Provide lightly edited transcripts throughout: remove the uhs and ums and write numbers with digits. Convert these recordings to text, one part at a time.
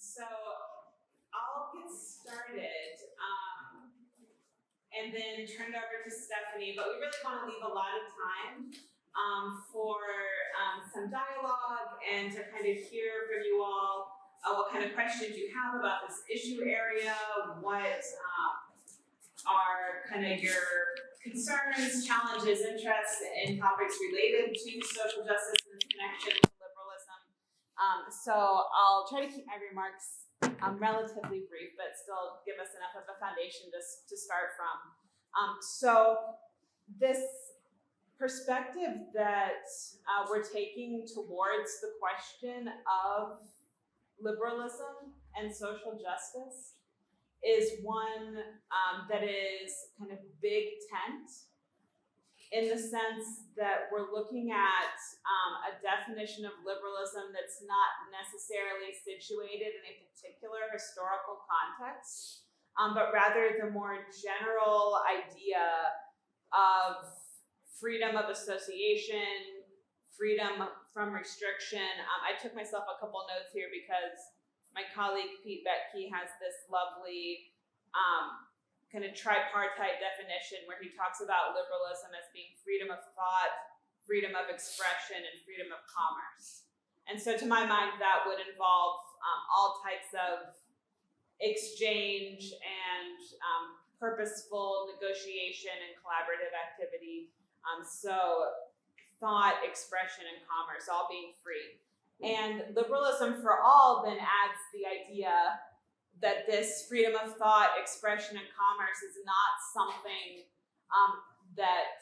So I'll get started and then turn it over to Stefanie, but we really want to leave a lot of time for some dialogue and to kind of hear from you all what kind of questions you have about this issue area, what are kind of your concerns, challenges, interests in topics related to social justice and its connection to liberalism. So I'll try to keep my remarks relatively brief, but still give us enough of a foundation to start from. So this perspective that we're taking towards the question of liberalism and social justice is one that is kind of big tent, in the sense that we're looking at a definition of liberalism that's not necessarily situated in a particular historical context, but rather the more general idea of freedom of association, freedom from restriction. I took myself a couple notes here because my colleague Pete Baithak has this lovely kind of tripartite definition where he talks about liberalism as being freedom of thought, freedom of expression, and freedom of commerce. And so to my mind, that would involve all types of exchange and purposeful negotiation and collaborative activity. So thought, expression, and commerce all being free. And liberalism for all then adds the idea that this freedom of thought, expression, and commerce is not something that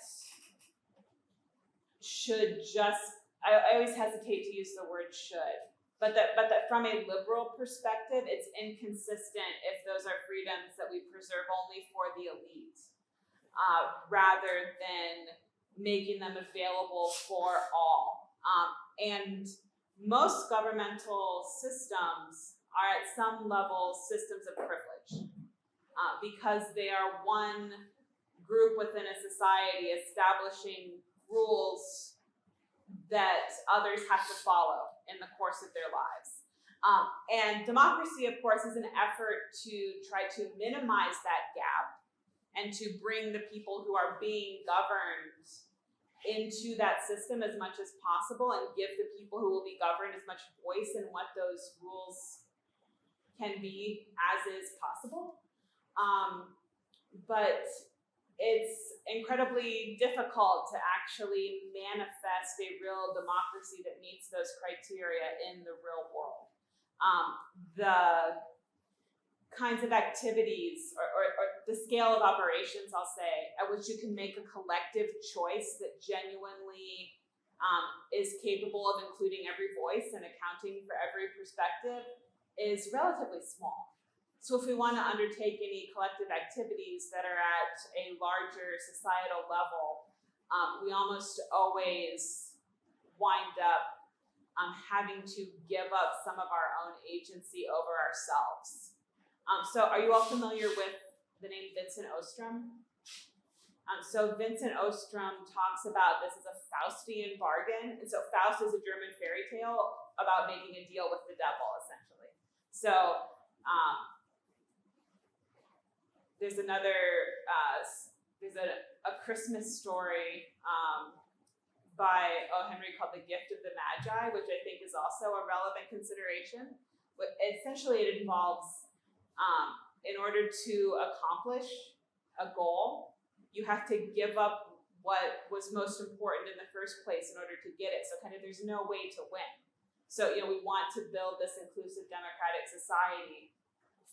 should just, I always hesitate to use the word should, but that from a liberal perspective, it's inconsistent if those are freedoms that we preserve only for the elite, rather than making them available for all. And most governmental systems are at some level systems of privilege, because they are one group within a society establishing rules that others have to follow in the course of their lives. And democracy, of course, is an effort to try to minimize that gap and to bring the people who are being governed into that system as much as possible and give the people who will be governed as much voice in what those rules can be as is possible. But it's incredibly difficult to actually manifest a real democracy that meets those criteria in the real world. The kinds of activities or the scale of operations, I'll say, at which you can make a collective choice that genuinely is capable of including every voice and accounting for every perspective is relatively small. So if we want to undertake any collective activities that are at a larger societal level, we almost always wind up having to give up some of our own agency over ourselves. So are you all familiar with the name Vincent Ostrom? So Vincent Ostrom talks about this as a Faustian bargain. And so Faust is a German fairy tale about making a deal with the devil, essentially. So there's another, there's a Christmas story by O. Henry called The Gift of the Magi, which I think is also a relevant consideration. But essentially it involves, in order to accomplish a goal, you have to give up what was most important in the first place in order to get it. So kind of there's no way to win. So, we want to build this inclusive democratic society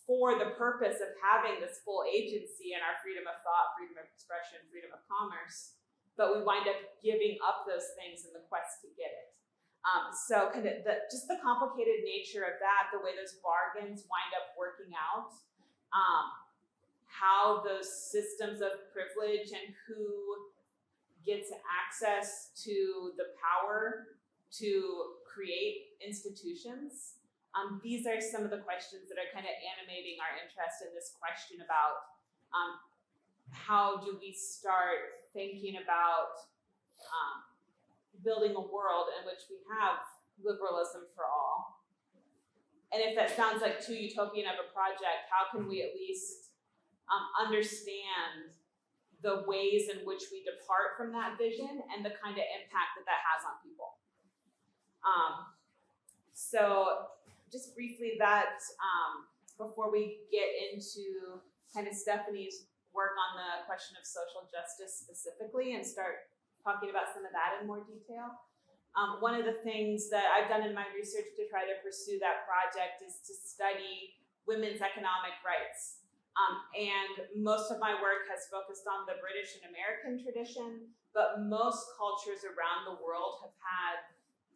for the purpose of having this full agency in our freedom of thought, freedom of expression, freedom of commerce, but we wind up giving up those things in the quest to get it. So kind of just the complicated nature of that, the way those bargains wind up working out, how those systems of privilege and who gets access to the power to create institutions. These are some of the questions that are kind of animating our interest in this question about how do we start thinking about building a world in which we have liberalism for all. And if that sounds like too utopian of a project, how can we at least understand the ways in which we depart from that vision and the kind of impact that that has on people? So just briefly that, before we get into kind of Stefanie's work on the question of social justice specifically and start talking about some of that in more detail. One of the things that I've done in my research to try to pursue that project is to study women's economic rights. And most of my work has focused on the British and American tradition, but most cultures around the world have had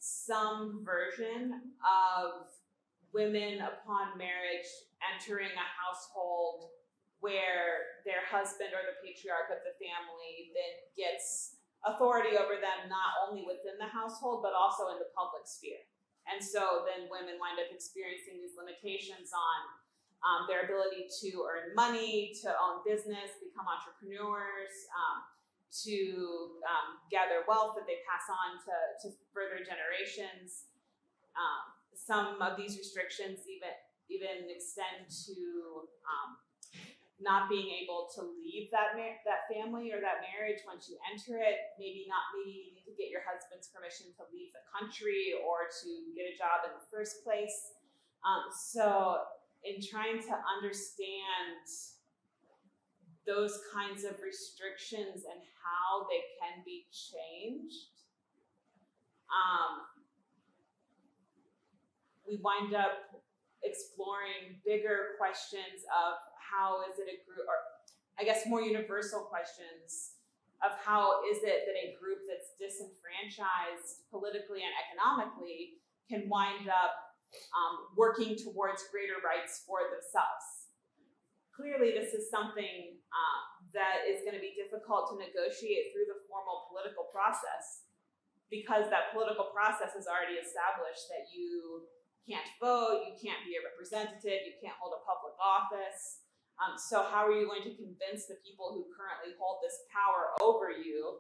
some version of women upon marriage entering a household where their husband or the patriarch of the family then gets authority over them, not only within the household, but also in the public sphere. And so then women wind up experiencing these limitations on their ability to earn money, to own business, become entrepreneurs, to gather wealth that they pass on to further generations. Some of these restrictions even extend to not being able to leave that family or that marriage once you enter it. Maybe you need to get your husband's permission to leave the country or to get a job in the first place. So in trying to understand those kinds of restrictions and how they can be changed, we wind up exploring bigger questions of how is it a group, or I guess more universal questions of how is it that a group that's disenfranchised politically and economically can wind up working towards greater rights for themselves. Clearly, this is something that is going to be difficult to negotiate through the formal political process, because that political process has already established that you can't vote, you can't be a representative, you can't hold a public office. So how are you going to convince the people who currently hold this power over you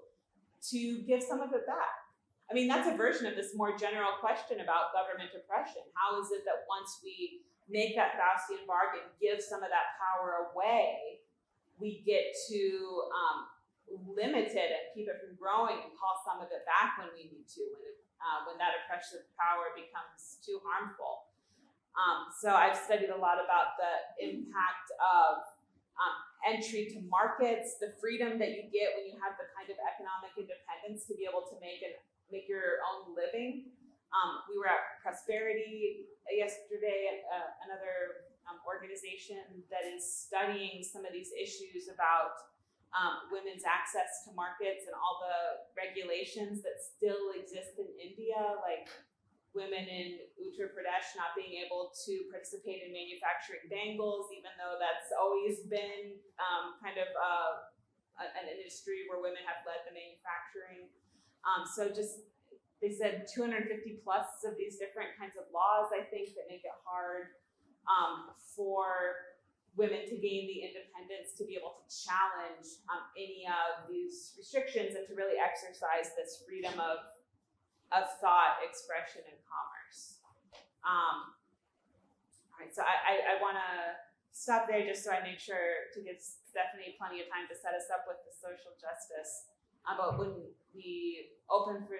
to give some of it back? I mean, that's a version of this more general question about government oppression. How is it that once we make that Faustian bargain, give some of that power away, we get to limit it and keep it from growing and call some of it back when we need to, when that oppressive power becomes too harmful. So I've studied a lot about the impact of entry to markets, the freedom that you get when you have the kind of economic independence to be able to make your own living. We were at Prosperity yesterday, another organization that is studying some of these issues about women's access to markets and all the regulations that still exist in India, like women in Uttar Pradesh not being able to participate in manufacturing bangles, even though that's always been kind of an industry where women have led the manufacturing. So just, they said 250 plus of these different kinds of laws, I think, that make it hard for women to gain the independence to be able to challenge any of these restrictions and to really exercise this freedom of thought, expression, and commerce. All right, so I want to stop there just so I make sure to give Stefanie plenty of time to set us up with the social justice. But when we open for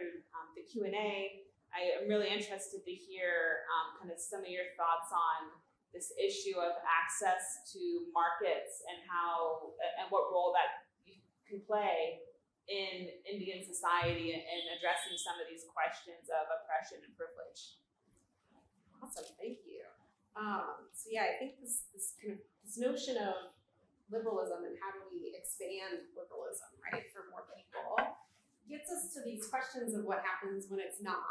the Q&A, I am really interested to hear kind of some of your thoughts on this issue of access to markets and how and what role that you can play in Indian society and addressing some of these questions of oppression and privilege. Awesome, thank you. So yeah, I think this notion of liberalism and how do we expand liberalism, right, for more people, gets us to these questions of what happens when it's not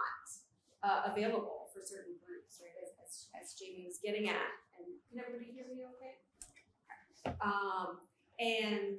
available for certain groups, right, as Jayme was getting at. And can everybody hear me okay? And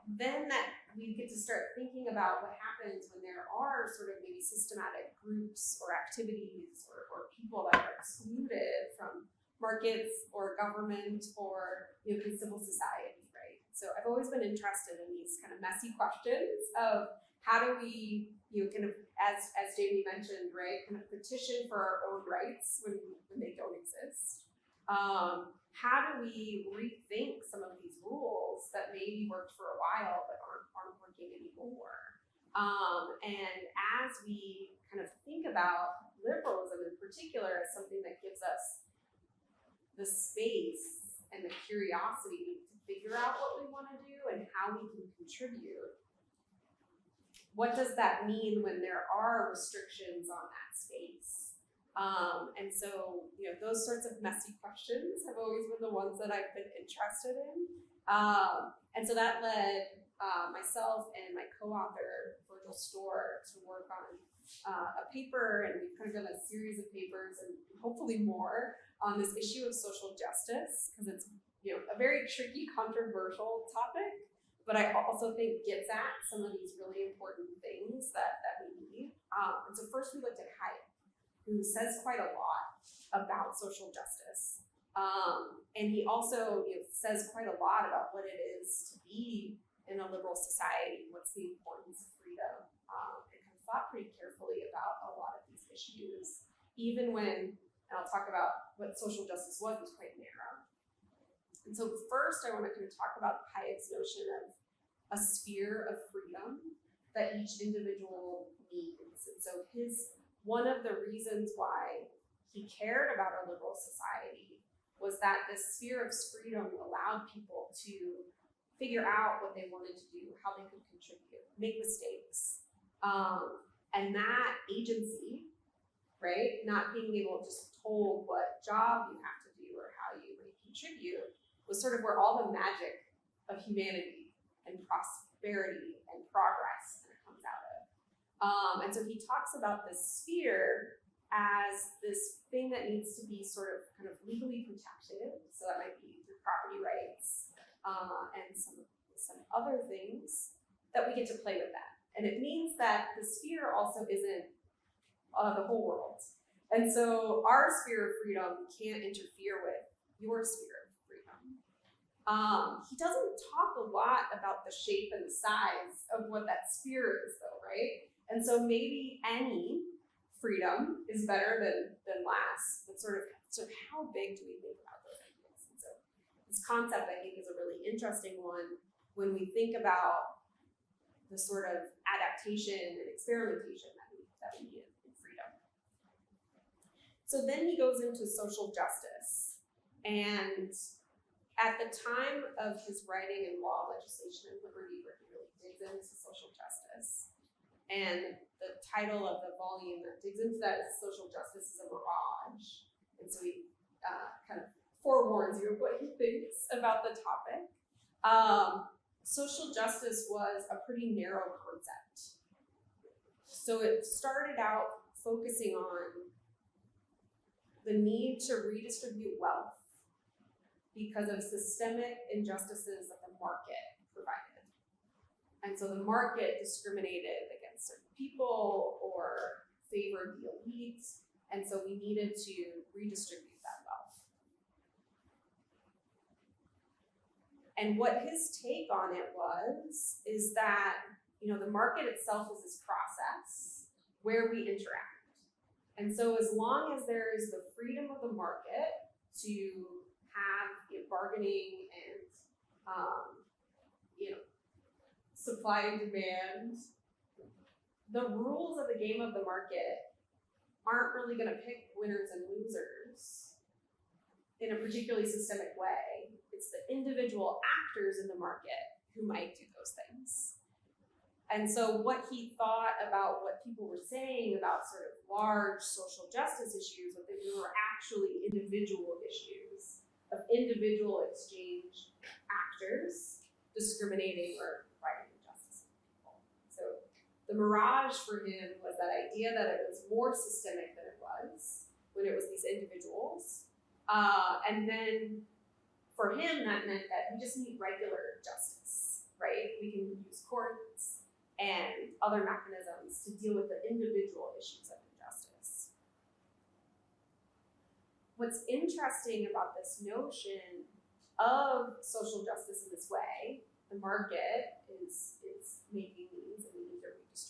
then that we get to start thinking about what happens when there are sort of maybe systematic groups or activities or people that are excluded from markets or government or civil society, right? So I've always been interested in these kind of messy questions of how do we, kind of, as Jayme mentioned, right, kind of petition for our own rights when they don't exist? How do we rethink some of these rules that maybe worked for a while but aren't working anymore? And as we kind of think about liberalism in particular as something that gives us the space and the curiosity to figure out what we want to do and how we can contribute, what does that mean when there are restrictions on that space? And so, those sorts of messy questions have always been the ones that I've been interested in. And so that led myself and my co-author, Virgil Storr, to work on a paper, and we've kind of done a series of papers and hopefully more on this issue of social justice, because it's a very tricky, controversial topic, but I also think gets at some of these really important things that we need. And so first we looked at Haeffele, who says quite a lot about social justice. And he also says quite a lot about what it is to be in a liberal society, what's the importance of freedom, and kind of thought pretty carefully about a lot of these issues, even when, and I'll talk about what social justice was quite narrow. And so first I want to kind of talk about Haeffele's notion of a sphere of freedom that each individual needs. And so one of the reasons why he cared about a liberal society was that this sphere of freedom allowed people to figure out what they wanted to do, how they could contribute, make mistakes. And that agency, right, not being able to just told what job you have to do or how you may contribute, was sort of where all the magic of humanity and prosperity and progress kind of comes out of. And so he talks about this sphere as this thing that needs to be sort of kind of legally protected. So that might be through property rights and some other things that we get to play with that. And it means that the sphere also isn't the whole world. And so our sphere of freedom can't interfere with your sphere of freedom. He doesn't talk a lot about the shape and the size of what that sphere is though, right? And so maybe any freedom is better than less, but sort of how big do we think about those ideas? And so this concept, I think, is a really interesting one when we think about the sort of adaptation and experimentation that we need in freedom. So then he goes into social justice, and at the time of his writing in Law, Legislation, and Liberty, where he really digs into social justice, and the title of the volume that digs into that is Social Justice is a Mirage. And so he kind of forewarns you of what he thinks about the topic. Social justice was a pretty narrow concept. So it started out focusing on the need to redistribute wealth because of systemic injustices that the market provided. And so the market discriminated against certain people or favored the elite, and so we needed to redistribute that wealth. And what his take on it is that, the market itself is this process where we interact. And so as long as there is the freedom of the market to have bargaining and, supply and demand, the rules of the game of the market aren't really going to pick winners and losers in a particularly systemic way. It's the individual actors in the market who might do those things. And so what he thought about what people were saying about sort of large social justice issues, but that they were actually individual issues of individual exchange actors discriminating or providing injustice to people. So the mirage for him was that idea that it was more systemic than it was when it was these individuals. And then for him, that meant that we just need regular justice, right? We can use courts and other mechanisms to deal with the individual issues of injustice. What's interesting about this notion of social justice in this way, the market is making these and we need to redistribute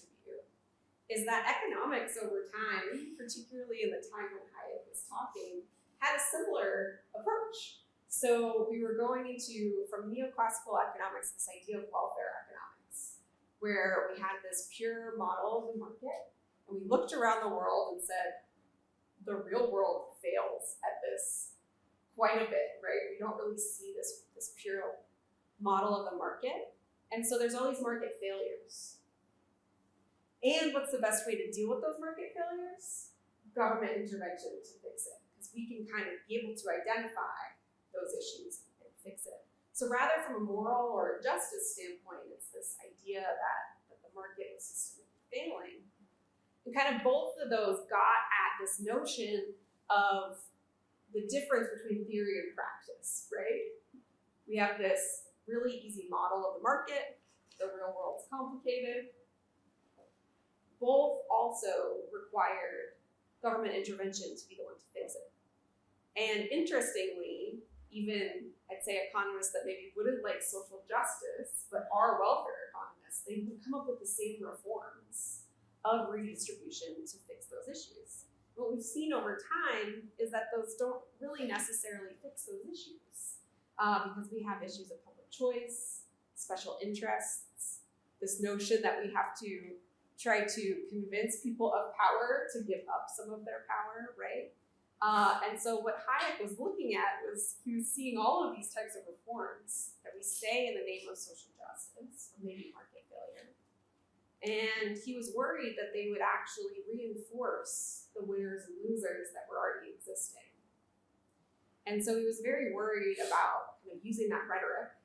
is that economics over time, particularly in the time when Hayek was talking, had a similar approach. So we were going into, from neoclassical economics, this idea of welfare economics, where we had this pure model of the market, and we looked around the world and said, the real world fails at this quite a bit, right? We don't really see this pure model of the market. And so there's all these market failures. And what's the best way to deal with those market failures? Government intervention to fix it. Because we can kind of be able to identify those issues and fix it. So rather from a moral or a justice standpoint, it's this idea that the market is systemically failing. And kind of both of those got at this notion of the difference between theory and practice, right? We have this really easy model of the market. The real world's complicated. Both also required government intervention to be the one to fix it. And interestingly, even I'd say economists that maybe wouldn't like social justice, but are welfare economists, they would come up with the same reforms of redistribution to fix those issues. What we've seen over time is that those don't really necessarily fix those issues because we have issues of public choice, special interests, this notion that we have to try to convince people of power to give up some of their power, right? And so what Hayek was looking at was he was seeing all of these types of reforms that we say in the name of social justice, or maybe market failure. And he was worried that they would actually reinforce the winners and losers that were already existing. And so he was very worried about kind of using that rhetoric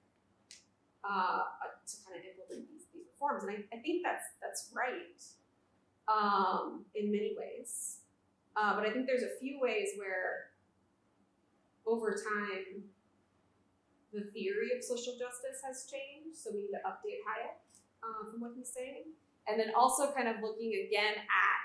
to kind of implement these reforms. And I think that's right in many ways. But I think there's a few ways where over time the theory of social justice has changed. So we need to update Hayek from what he's saying. And then also kind of looking again at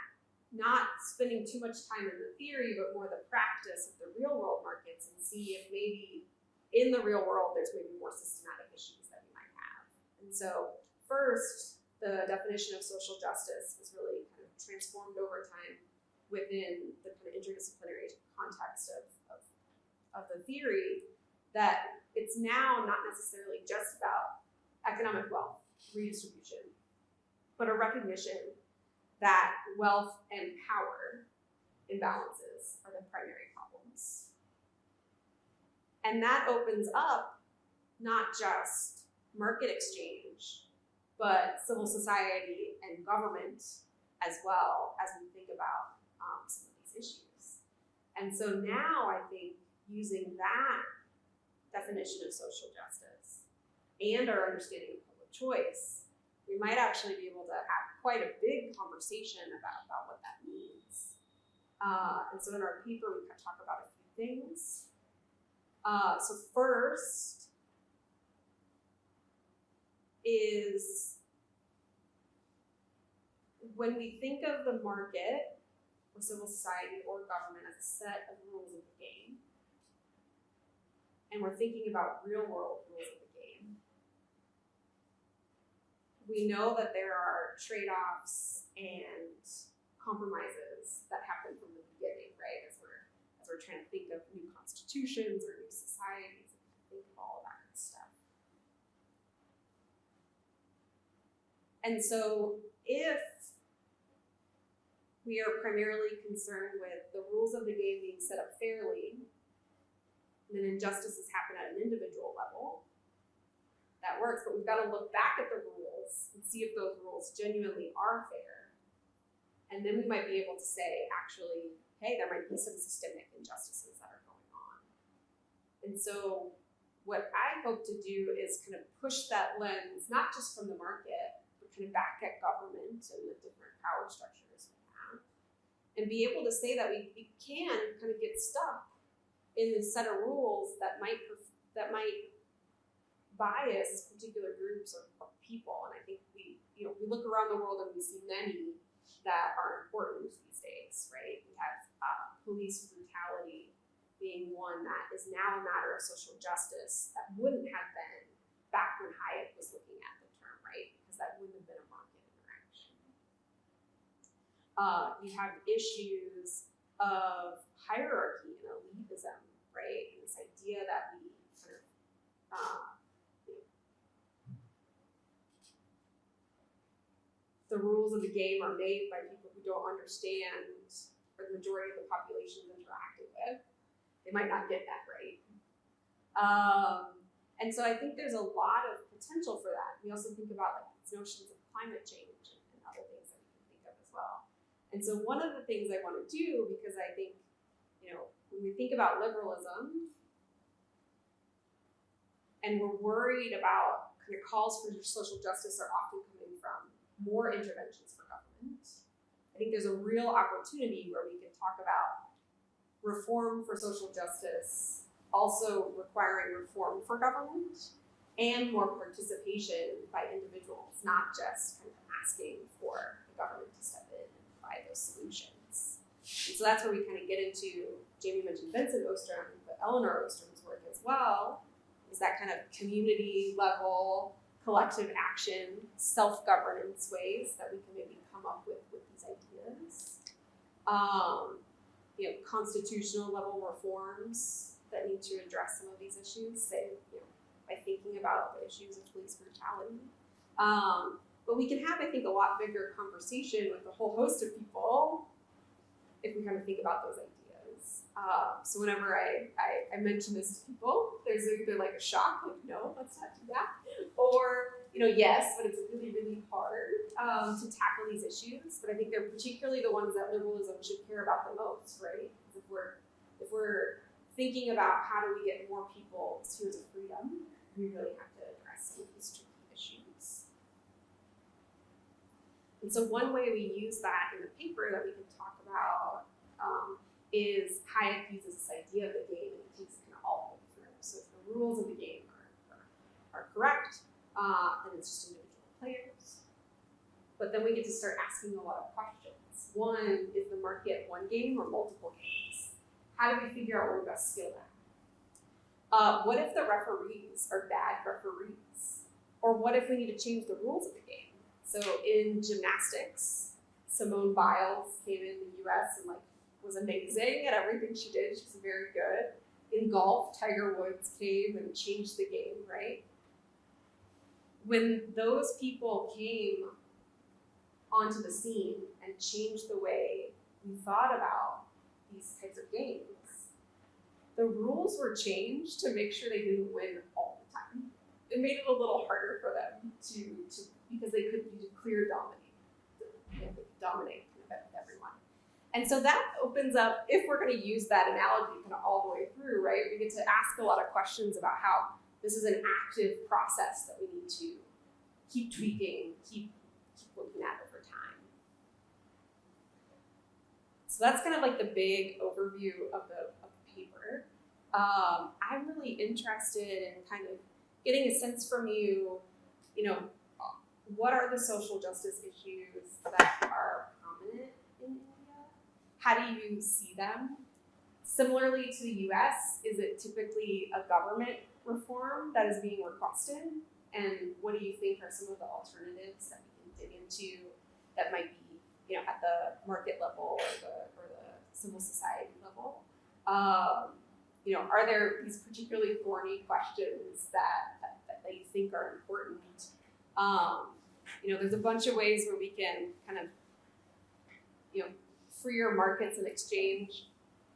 not spending too much time in the theory, but more the practice of the real world markets and see if maybe in the real world there's maybe more systematic issues that we might have. And so first, the definition of social justice was really kind of transformed over time within the kind of interdisciplinary context of the theory, that it's now not necessarily just about economic wealth redistribution, but a recognition that wealth and power imbalances are the primary problems. And that opens up not just market exchange, but civil society and government as well as we think about some of these issues. And so now I think using that definition of social justice and our understanding of public choice, we might actually be able to have quite a big conversation about what that means. And so in our paper, we talk about a few things. So first is when we think of the market or civil society or government as a set of rules of the game, and we're thinking about real world rules of the game, we know that there are trade-offs and compromises that happen from the beginning, right? As we're trying to think of new constitutions or new societies, and think of all of that kind of stuff. And so if we are primarily concerned with the rules of the game being set up fairly, and then injustices happen at an individual level, that works, but we've got to look back at the rules and see if those rules genuinely are fair. And then we might be able to say, actually, hey, there might be some systemic injustices that are going on. And so what I hope to do is kind of push that lens, not just from the market, but kind of back at government and the different power structures we have, and be able to say that we can kind of get stuck in this set of rules that might bias particular groups of people. And I think we look around the world and we see many that are important these days, right? We have police brutality being one that is now a matter of social justice that wouldn't have been back when Hayek was looking at the term, right? Because that wouldn't have been a market interaction. You have issues of hierarchy and elitism, right? And this idea that we sort of the rules of the game are made by people who don't understand or the majority of the population is interacting with. They might not get that right. And so I think there's a lot of potential for that. We also think about like these notions of climate change and other things that we can think of as well. And so one of the things I want to do, because I think, when we think about liberalism, and we're worried about kind of calls for social justice are often coming from more interventions for government. I think there's a real opportunity where we can talk about reform for social justice, also requiring reform for government, and more participation by individuals, not just kind of asking for the government to step in and provide those solutions. And so that's where we kind of get into, Jayme mentioned Vincent Ostrom, but Eleanor Ostrom's work as well, is that kind of community level, collective action, self-governance ways that we can maybe come up with these ideas. Constitutional level reforms that need to address some of these issues, say, by thinking about the issues of police brutality. But we can have, I think, a lot bigger conversation with a whole host of people if we kind of think about those ideas. So whenever I mention this to people, there's either like a shock, like, no, let's not do that. Or, yes, but it's really, really hard to tackle these issues. But I think they're particularly the ones that liberalism should care about the most, right? Because if we're thinking about how do we get more people spheres of freedom, we really have to address some of these tricky issues. And so one way we use that in the paper that we can talk about is Hayek uses this idea of the game and he takes it kind of all the way through. So if the rules of the game are correct, then it's just individual players. But then we get to start asking a lot of questions. One, is the market one game or multiple games? How do we figure out where we best scale that? What if the referees are bad referees? Or what if we need to change the rules of the game? So in gymnastics, Simone Biles came in the US and was amazing at everything she did. She was very good. In golf, Tiger Woods came and changed the game, right? When those people came onto the scene and changed the way we thought about these types of games, the rules were changed to make sure they didn't win all the time. It made it a little harder for them to because they couldn't dominate everyone. And so that opens up, if we're going to use that analogy kind of all the way through, right? We get to ask a lot of questions about how this is an active process that we need to keep tweaking, keep looking at over time. So that's kind of like the big overview of the paper. I'm really interested in kind of getting a sense from you, what are the social justice issues that are prominent in India? How do you see them? Similarly to the US, is it typically a government reform that is being requested? And what do you think are some of the alternatives that we can dig into that might be, at the market level or the civil society level? Are there these particularly thorny questions that you think are important? There's a bunch of ways where we can kind of, freer markets and exchange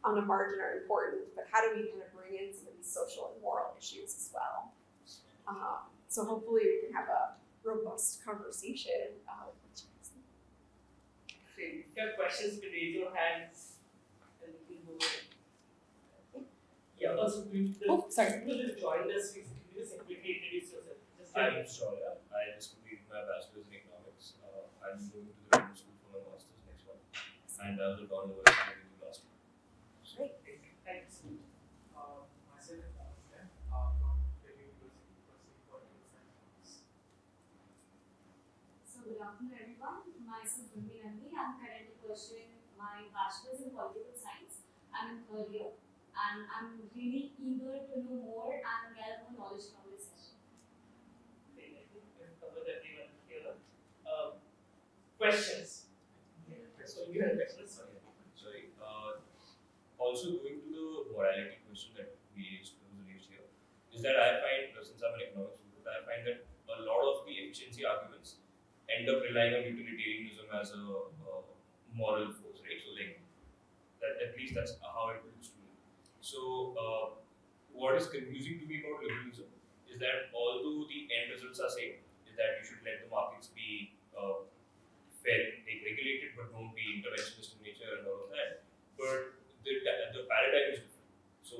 on a margin are important, but how do we kind of bring in some of these social and moral issues as well? So hopefully we can have a robust conversation with each of us. If you have questions, you can raise your hands and we can move on. Yeah, also, Sorry. People who joined us recently, can you just quickly introduce yourself? I'm Shaurya. I just completed my bachelor's in economics. I'm going to the graduate school for my master's next month. And I was at Don University last year. Great. Thanks. Myself, from Delhi University, pursuing political science. So good afternoon everyone. Myself Lemke. I'm currently pursuing my bachelor's in political science. I'm in third year and I'm really eager to know more and gather more knowledge from this session. I think we've covered everyone here. Questions? So you had a question? Sorry. Sorry. Also going to the morality question that we raised here, is that I find, since I'm an economics student, I find that a lot of the efficiency arguments end up relying on utilitarianism as a moral force, right? So like that, at least that's how it looks to me. So what is confusing to me about liberalism is that although the end results are same, is that you should let the markets be fair, like regulated, but don't be interventionist in nature and all of that. But the paradigm is different. So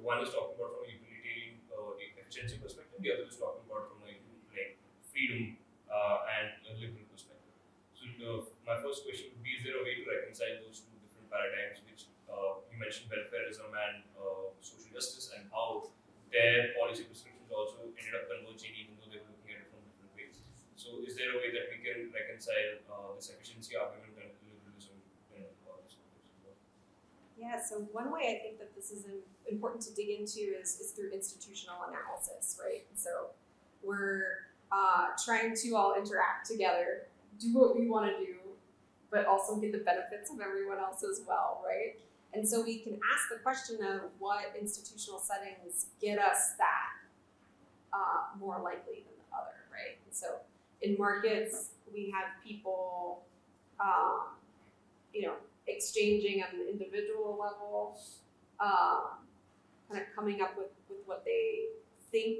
one is talking about from a utilitarian efficiency perspective, the other is talking about from a like freedom and a liberal perspective. So my first question would be: is there a way to reconcile those two different paradigms, which you mentioned welfareism and social justice, and how their policy prescriptions also ended up converging, even though they were looking at it from different ways? So is there a way that we can reconcile this efficiency argument and liberalism in this context as well? Yeah, so one way I think that this is important to dig into is through institutional analysis, right? So we're trying to all interact together, do what we want to do, but also get the benefits of everyone else as well, right? And so we can ask the question of what institutional settings get us that more likely than the other, right? And so in markets, we have people, exchanging on an individual level, kind of coming up with what they think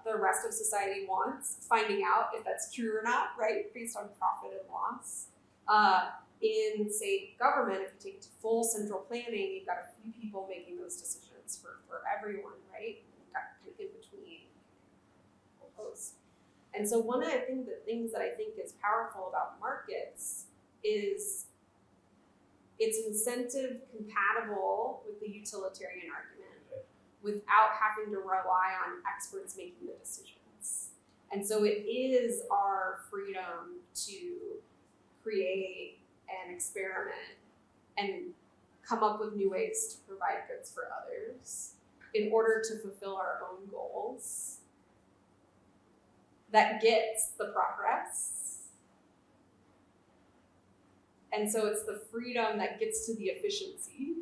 the rest of society wants, finding out if that's true or not, right, based on profit and loss. In, say, government, if you take it to full central planning, you've got a few people making those decisions for everyone, right? You've got kind of in between posts. And so one of the things that I think is powerful about markets is it's incentive compatible with the utilitarian argument without having to rely on experts making the decisions. And so it is our freedom to create and experiment and come up with new ways to provide goods for others in order to fulfill our own goals that gets the progress. And so it's the freedom that gets to the efficiency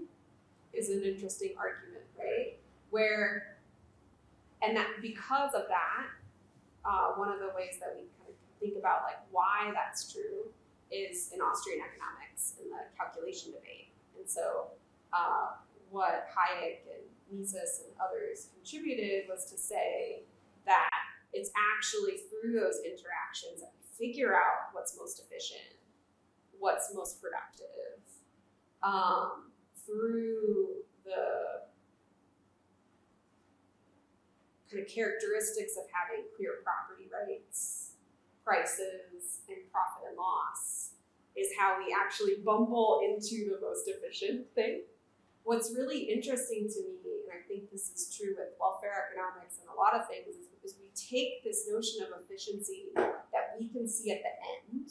is an interesting argument, right? And that because of that, one of the ways that we kind of think about like why that's true is in Austrian economics in the calculation debate. And so what Hayek and Mises and others contributed was to say that it's actually through those interactions that we figure out what's most efficient, what's most productive, through the kind of characteristics of having clear property rights, prices, and profit and loss is how we actually bumble into the most efficient thing. What's really interesting to me, and I think this is true with welfare economics and a lot of things, is we take this notion of efficiency that we can see at the end,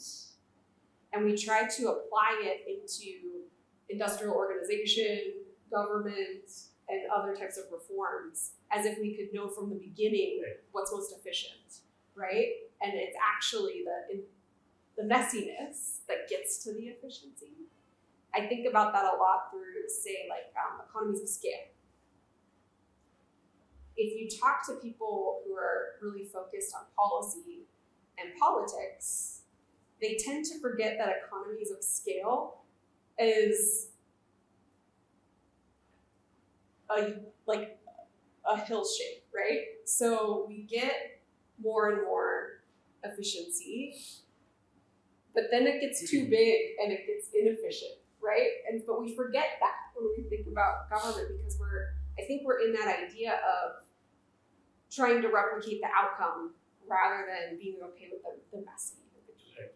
and we try to apply it into industrial organization, government, and other types of reforms as if we could know from the beginning what's most efficient, right? And it's actually the messiness that gets to the efficiency. I think about that a lot through, say, like economies of scale. If you talk to people who are really focused on policy and politics, they tend to forget that economies of scale is a hill shape, right? So we get more and more efficiency, but then it gets too big and it gets inefficient, right? But we forget that when we think about government because I think we're in that idea of trying to replicate the outcome rather than being okay with the messy. Right.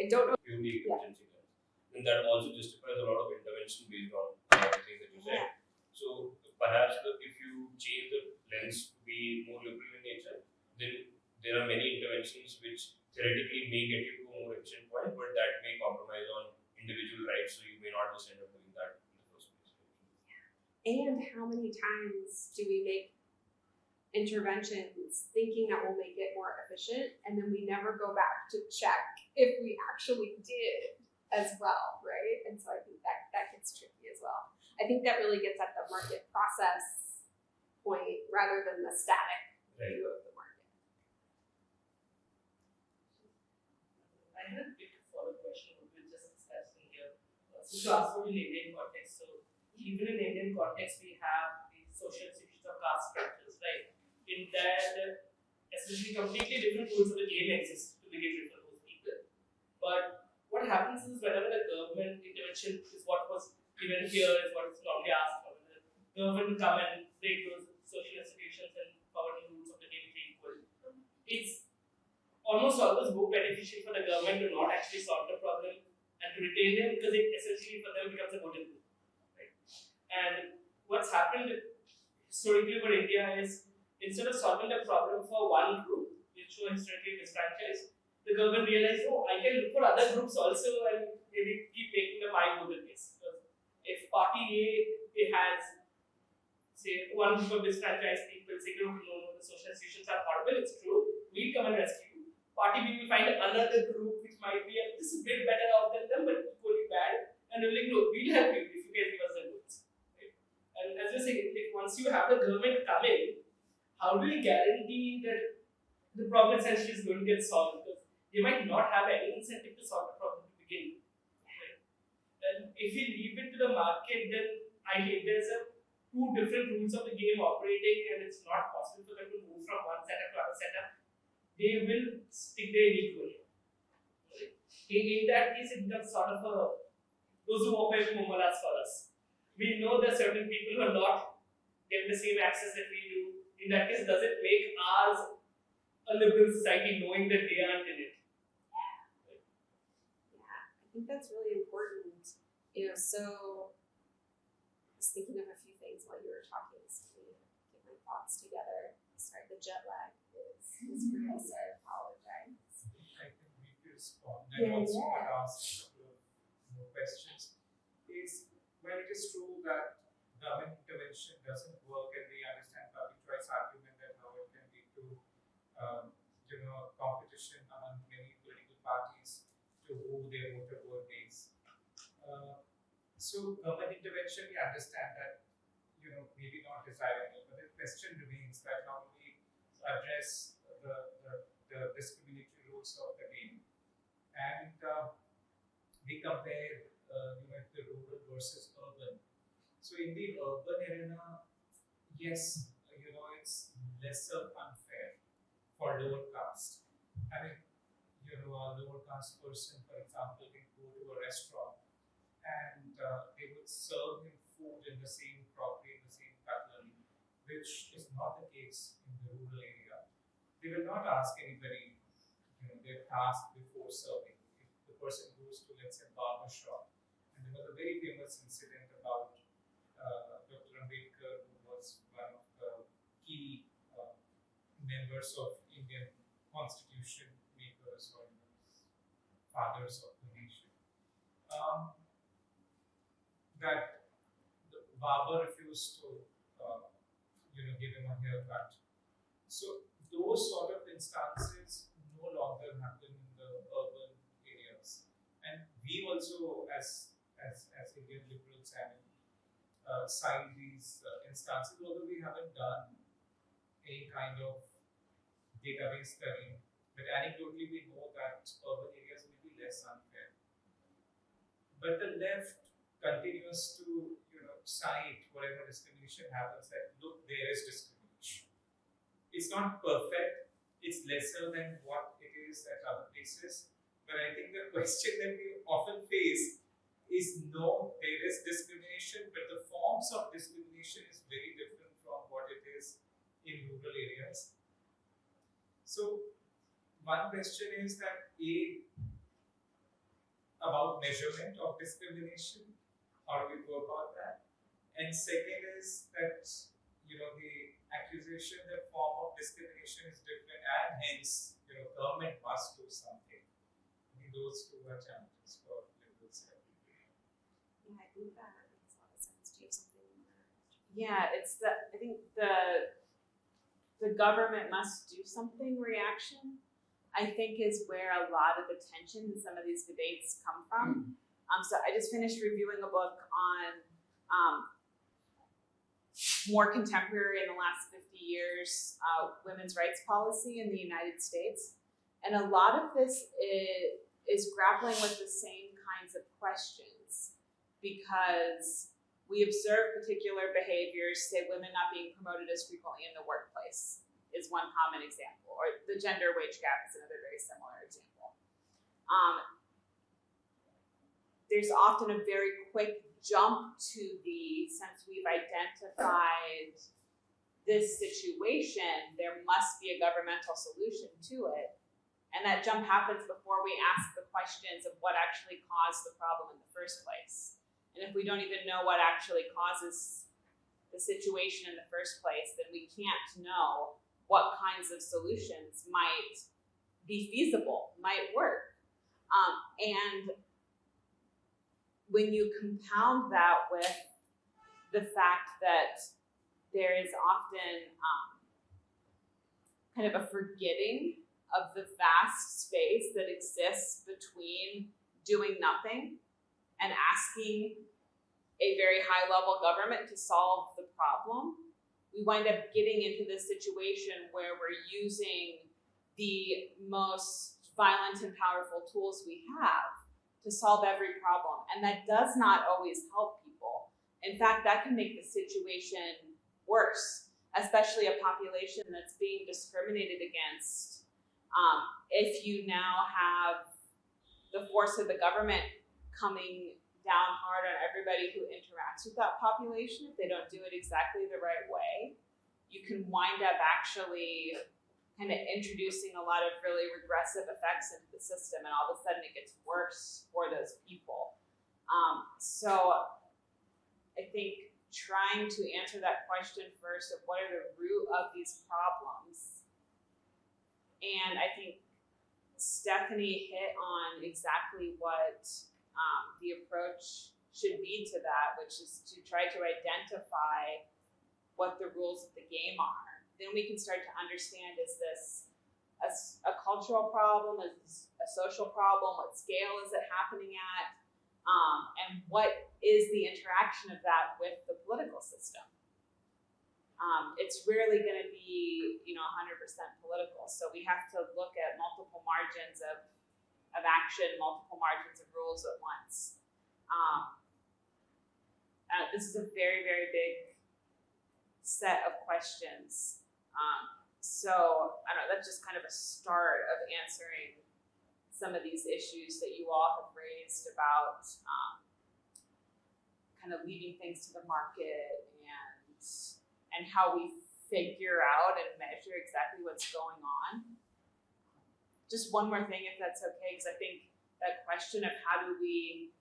I don't know. Purely efficiency lens. And that also justifies a lot of intervention based on the things that you said. So perhaps if you change the lens to be more liberal in nature, then there are many interventions which theoretically may get you to a more efficient point, but that may compromise on individual rights, so you may not just end up doing that in the first place. And how many times do we make interventions thinking that will make it more efficient, and then we never go back to check if we actually did, as well, right? And so I think that gets tricky as well. I think that really gets at the market process point rather than the static view of the market. I had a quick follow-up question what we were just discussing here. Since you asked about in Indian context, so even in Indian context, we have the social institutions of caste structures, right? In that, essentially, completely different rules of the game exist to begin with for those people. But what happens is whenever the government intervention is what was given here, is what is normally asked for, the government will come and break those social institutions and governing rules of the game equal. It's almost always more beneficial for the government to not actually solve the problem and to retain them because it essentially for them becomes a golden rule, right? And what's happened historically for India is instead of solving the problem for one group, which was historically disfranchised, the government realized, oh, I can look for other groups also and maybe keep making them my golden case. Because if party A has, say, one group of disfranchised people, say, no, the social institutions are horrible, it's true, we'll come and rescue you. Party B will find another group which might be just a bit better off than them, but equally bad, and they're like, no, we'll help you if you guys give us the goods. Right? And as you're saying, like, once you have the government come in, how do you guarantee that the problem essentially is going to get solved? Because they might not have any incentive to solve the problem to begin with. Right? And if you leave it to the market, then if there's two different rules of the game operating and it's not possible for them to move from one setup to other setup, they will stick there equally. Right? In that case, it becomes sort of a those who operate Momolas for us. We know there are certain people who are not getting the same access that we do. In that case, does it make ours a liberal society knowing that they aren't in it? Yeah, I think that's really important. So I was thinking of a few things while you were talking, so let me get my thoughts together. Sorry, the jet lag is real, so I apologize. I can briefly respond and also ask a couple of more questions. Is when it is true that government intervention doesn't work, and we understand public choice argument that how it can lead to competition among many political parties to who their voter vote base. So government intervention, we understand that maybe not desirable, but the question remains that how do we address the discriminatory rules of the game, and we compare the rural versus urban. So in the urban arena, yes, it's lesser unfair for lower caste. I mean, a lower caste person, for example, can go to a restaurant and they would serve him food in the same crockery, in the same cutlery, which is not the case in the rural area. They will not ask anybody, their task before serving. If the person goes to, let's say, barber shop, and there was a very famous incident about Dr. Ambedkar, who was one of the key members of Indian constitution makers or fathers of the nation. That the barber refused to, give him a haircut. So those sort of instances no longer happen in the urban areas, and we also, as Indian liberals, have cite these instances, although we haven't done any kind of database study. But anecdotally, we know that urban areas may be less unfair. But the left continues to, cite whatever discrimination happens, that look, there is discrimination. It's not perfect, it's lesser than what it is at other places. But I think the question that we often face is no, there is discrimination, but the forms of discrimination is very different from what it is in rural areas. So one question is that about measurement of discrimination, how do we go about that? And second is that the accusation that form of discrimination is different, and hence government must do something. I think those two are challenges for liberals. Yeah, I think that makes a lot of sense. Do you have something in there? Yeah, it's I think the government must do something reaction. I think is where a lot of the tension in some of these debates come from. So I just finished reviewing a book on more contemporary in the last 50 years women's rights policy in the United States. And a lot of this is grappling with the same kinds of questions, because we observe particular behaviors, say women not being promoted as frequently in the workplace is one common example, or the gender wage gap is another very similar example. There's often a very quick jump to the, since we've identified this situation, there must be a governmental solution to it. And that jump happens before we ask the questions of what actually caused the problem in the first place. And if we don't even know what actually causes the situation in the first place, then we can't know what kinds of solutions might be feasible, might work. And when you compound that with the fact that there is often kind of a forgetting of the vast space that exists between doing nothing and asking a very high level government to solve the problem, we wind up getting into this situation where we're using the most violent and powerful tools we have to solve every problem. And that does not always help people. In fact, that can make the situation worse, especially a population that's being discriminated against. If you now have the force of the government coming down hard on everybody who interacts with that population, if they don't do it exactly the right way, you can wind up actually kind of introducing a lot of really regressive effects into the system, and all of a sudden it gets worse for those people. So I think trying to answer that question first of what are the root of these problems, and I think Stefanie hit on exactly what the approach should be to that, which is to try to identify what the rules of the game are. Then we can start to understand, is this a cultural problem, is this a social problem, what scale is it happening at, and what is the interaction of that with the political system. It's rarely going to be 100% political, so we have to look at multiple margins of action, multiple margins of rules at once. This is a very, very big set of questions. So I don't know, that's just kind of a start of answering some of these issues that you all have raised about kind of leaving things to the market and how we figure out and measure exactly what's going on. Just one more thing, if that's okay, because I think that question of how do we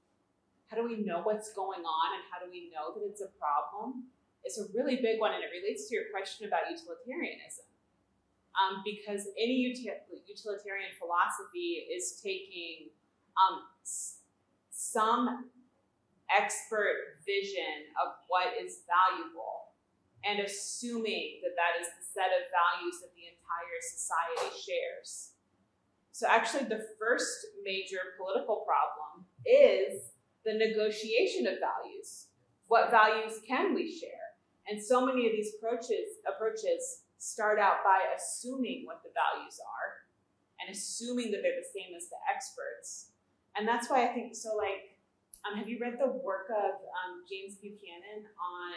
know what's going on and how do we know that it's a problem is a really big one, and it relates to your question about utilitarianism. Because any utilitarian philosophy is taking some expert vision of what is valuable and assuming that that is the set of values that the entire society shares. So actually the first major political problem is the negotiation of values. What values can we share? And so many of these approaches start out by assuming what the values are and assuming that they're the same as the experts. And that's why I think, so have you read the work of James Buchanan on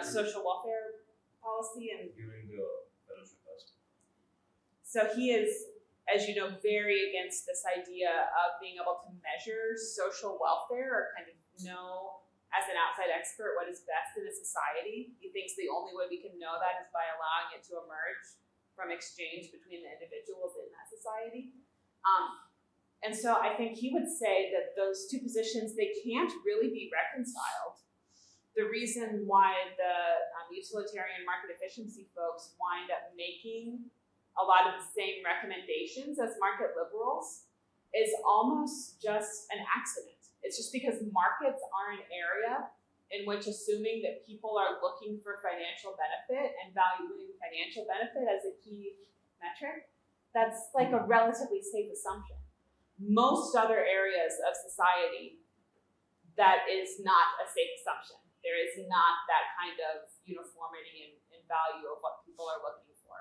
social welfare policy? And during the fellowship class. so he is, as you know, very against this idea of being able to measure social welfare or kind of know as an outside expert what is best in a society. He thinks the only way we can know that is by allowing it to emerge from exchange between the individuals in that society. And so I think he would say that those two positions, they can't really be reconciled. The reason why the utilitarian market efficiency folks wind up making a lot of the same recommendations as market liberals is almost just an accident. It's just because markets are an area in which assuming that people are looking for financial benefit and valuing financial benefit as a key metric that's like a relatively safe assumption. Most other areas of society, that is not a safe assumption. There is not that kind of uniformity in value of what people are looking for.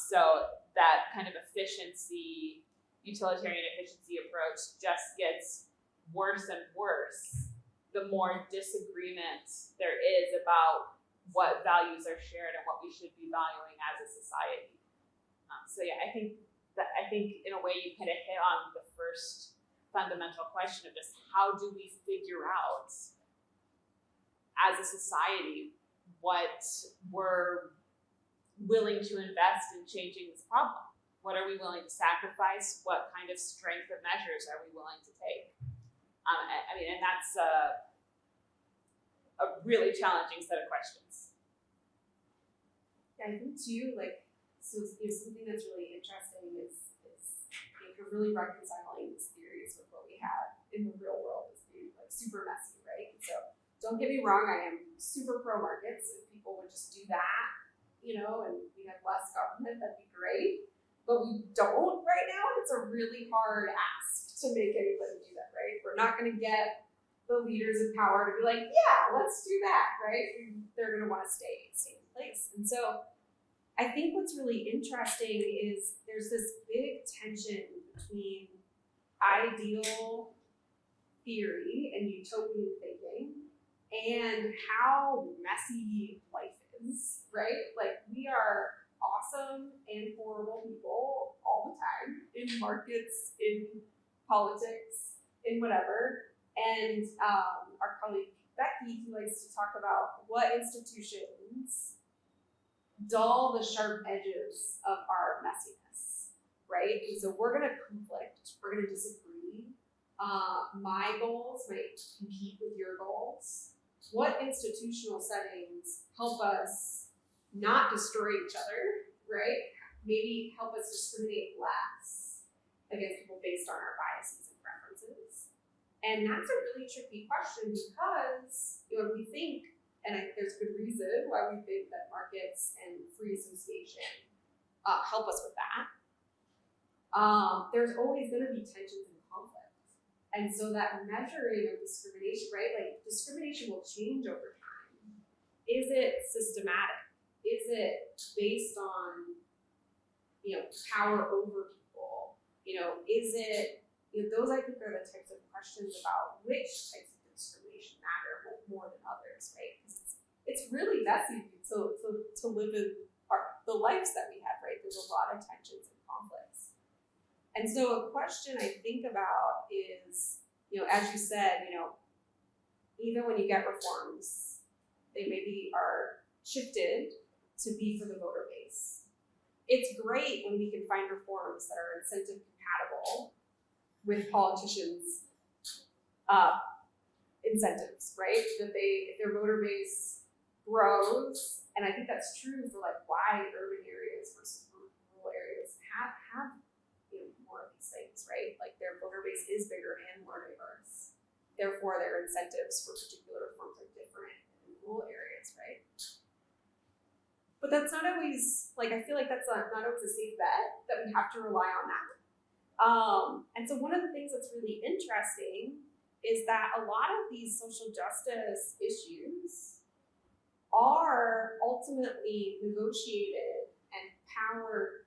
So that kind of efficiency, utilitarian efficiency approach just gets worse and worse the more disagreement there is about what values are shared and what we should be valuing as a society. So yeah, I think in a way you kind of hit on the first fundamental question of just how do we figure out as a society what we're willing to invest in changing this problem. What are we willing to sacrifice? What kind of strength of measures are we willing to take? And that's a really challenging set of questions. Yeah, I think too, something that's really interesting is you're really reconciling these theories with what we have in the real world as being super messy, right? And so don't get me wrong, I am super pro markets. If people would just do that, and we have less government, that'd be great. But we don't right now, and it's a really hard ask to make anybody do that, right? We're not going to get the leaders of power to be like, yeah, let's do that, right? They're going to want to stay in place. And so I think what's really interesting is there's this big tension between ideal theory and utopian thinking and how messy life is, right? Like, we are awesome and horrible people all the time in markets, in politics, in whatever. And our colleague Becky, who likes to talk about what institutions dull the sharp edges of our messiness, right? And so we're going to conflict, we're going to disagree. My goals might compete with your goals. What institutional settings help us not destroy each other, right? Maybe help us discriminate less against people based on our biases and preferences. And that's a really tricky question because we think, and there's good reason why we think that markets and free association help us with that. There's always going to be tensions and conflict. And so that measuring of discrimination, right? Like, discrimination will change over time. Is it systematic? Is it based on, power over people? Is it, those I think are the types of questions about which types of discrimination matter more than others, right? Because it's really messy to live in the lives that we have, right? There's a lot of tensions and conflicts. And so a question I think about is, as you said, even when you get reforms, they maybe are shifted to be for the voter base. It's great when we can find reforms that are incentive compatible with politicians' incentives, right? That if their voter base grows, and I think that's true for why urban areas versus rural areas have more of these things, right? Like, their voter base is bigger and more diverse. Therefore, their incentives for particular reforms are different in rural areas, right? But that's not always, I feel like that's not always a safe bet that we have to rely on that. And so one of the things that's really interesting is that a lot of these social justice issues are ultimately negotiated and power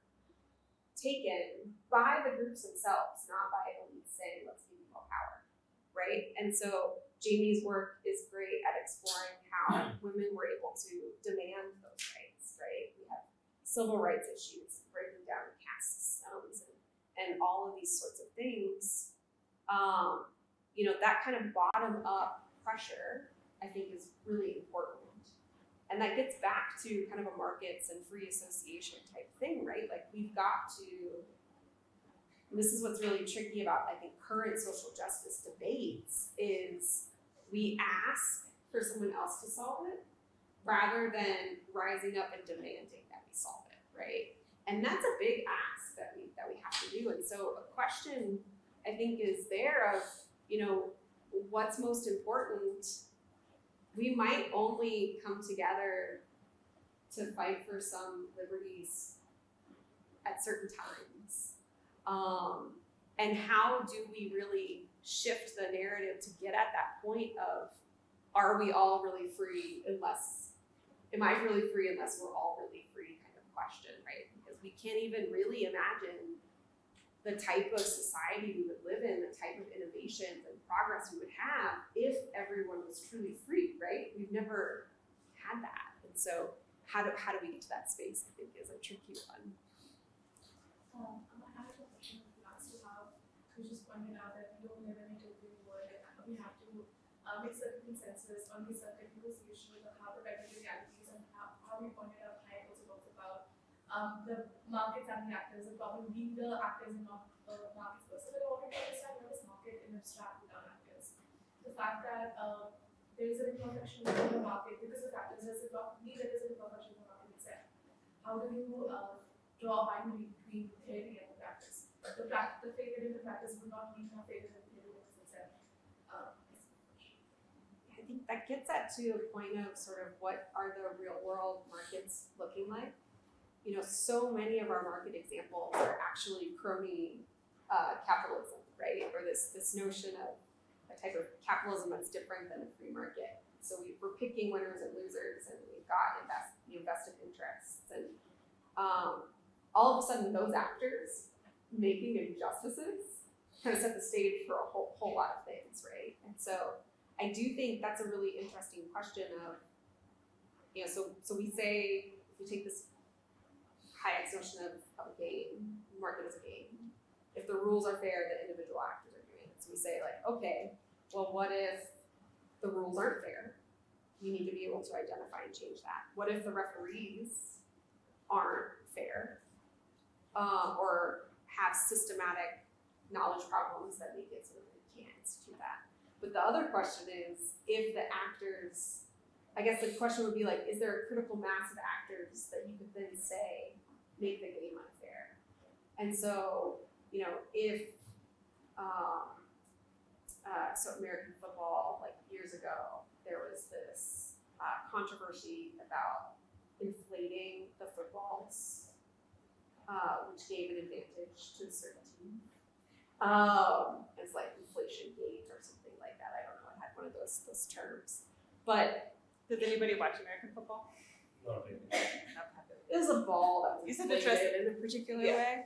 taken by the groups themselves, not by elites saying, let's give you more power, right? And so Jayme's work is great at exploring how women were able to demand those rights, right? We have civil rights issues, breaking down caste systems, and all of these sorts of things. That kind of bottom-up pressure, I think, is really important. And that gets back to kind of a markets and free association type thing, right? Like, we've got to, and this is what's really tricky about, I think, current social justice debates, is we ask for someone else to solve it rather than rising up and demanding that we solve it, right? And that's a big ask that we have to do. And so a question, I think, is there of, what's most important. We might only come together to fight for some liberties at certain times? And how do we really shift the narrative to get at that point of, are we all really free unless, am I really free unless we're all really free kind of question, right? Because we can't even really imagine the type of society we would live in, the type of innovations and progress we would have if everyone was truly free, right? We've never had that. And so how do we get to that space, I think, is a tricky one. I have a question with regards to how you just pointed out that we don't live in a utopian world and we have to make certain consensus on these certain negotiations of how to better the realities and how we pointed out Hayek also talks about the markets and the actors, the problem being the actors and not the markets person. But I wanted to understand what is market in abstract without actors. The fact that there is an imperfection in the market because of actors, there is an imperfection in the market itself. How do you draw a binary between theory and the practice? The failure in the practice would not mean a failure in the theory itself. I think that gets at to a point of sort of what are the real world markets looking like. You know, so many of our market examples are actually crony capitalism, right? Or this notion of a type of capitalism that's different than a free market. So we're picking winners and losers, and we've got vested interests, and all of a sudden those actors making injustices kind of set the stage for a whole lot of things, right? And so I do think that's a really interesting question of, you know, so we say, if we take this Hayek's notion of a game, market as a game, if the rules are fair, the individual actors are doing it. So we say like, okay, well, what if the rules aren't fair? We need to be able to identify and change that. What if the referees aren't fair or have systematic knowledge problems that make it so that we can't institute that? But the other question is, if the actors, I guess the question would be like, is there a critical mass of actors that you could then say make the game unfair? And so, you know, if so American football, like years ago, there was this controversy about inflating the footballs, which gave an advantage to a certain team. It's like inflation gate or something like that. I don't know. It had one of those terms. But Does anybody watch American football? Not really. it was a ball that was You said inflated in a particular way.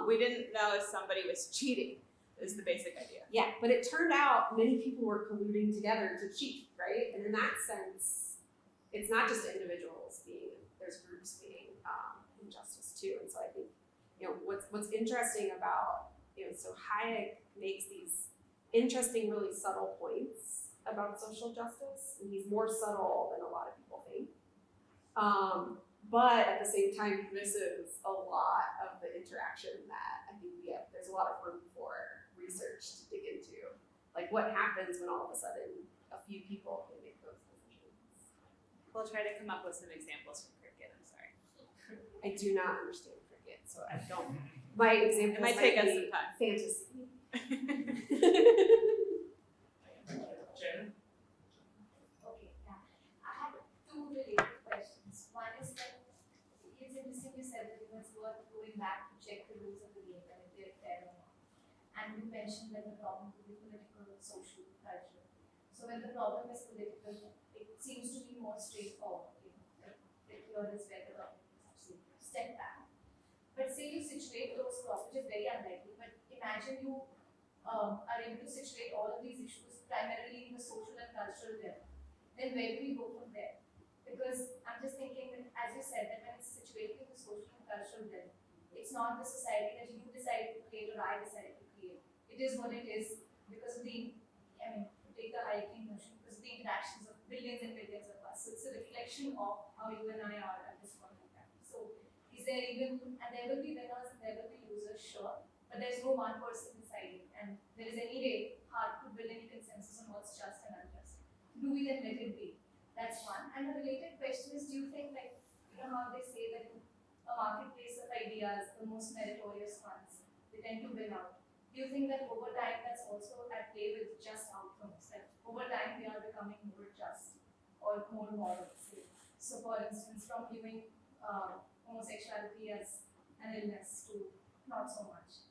We didn't know if somebody was cheating, is the basic idea. Yeah, but it turned out many people were colluding together to cheat, right? And in that sense, it's not just individuals there's groups being injustice too. And so I think, you know, what's interesting about, you know, so Hayek makes these interesting, really subtle points about social justice, and he's more subtle than a lot of people think. But at the same time, he misses a lot of the interaction that I think there's a lot of room for research to dig into. Like what happens when all of a sudden a few people can make those decisions. We'll try to come up with some examples from cricket, I'm sorry. I do not understand cricket, so I don't. My examples It might take us be some time. fantasy. Jen? Okay, yeah. I have two related questions. One is that it's interesting you said that it's worth going back to check the rules of the game and if they're fair or not. And you mentioned that the problem could be political, social, cultural. So when the problem is political, it seems to be more straightforward. You know, that here is where the problem is to step back. But say you situate those problems, which is very unlikely, but imagine you are able to situate all of these issues primarily in the social and cultural level. Then where do we go from there? Because I'm just thinking that, as you said, that when it's situated in the social and cultural level, it's not the society that you decided to create or I decided to create. It is what it is because of the, take the Hayekian notion, because of the interactions of billions and billions of us. So it's a reflection of how you and I are at this point in time. So is there even, and there will be winners and there will be losers, sure, but there's no one person deciding, and there is anyway hard to build any consensus on what's just and unjust. Do we then let it be? That's one. And the related question is, do you think, like, you know how they say that in a marketplace of ideas, the most meritorious ones, they tend to win out. Do you think that over time that's also at play with just outcomes? That over time we are becoming more just or more moral? So for instance, from viewing homosexuality as an illness to not so much,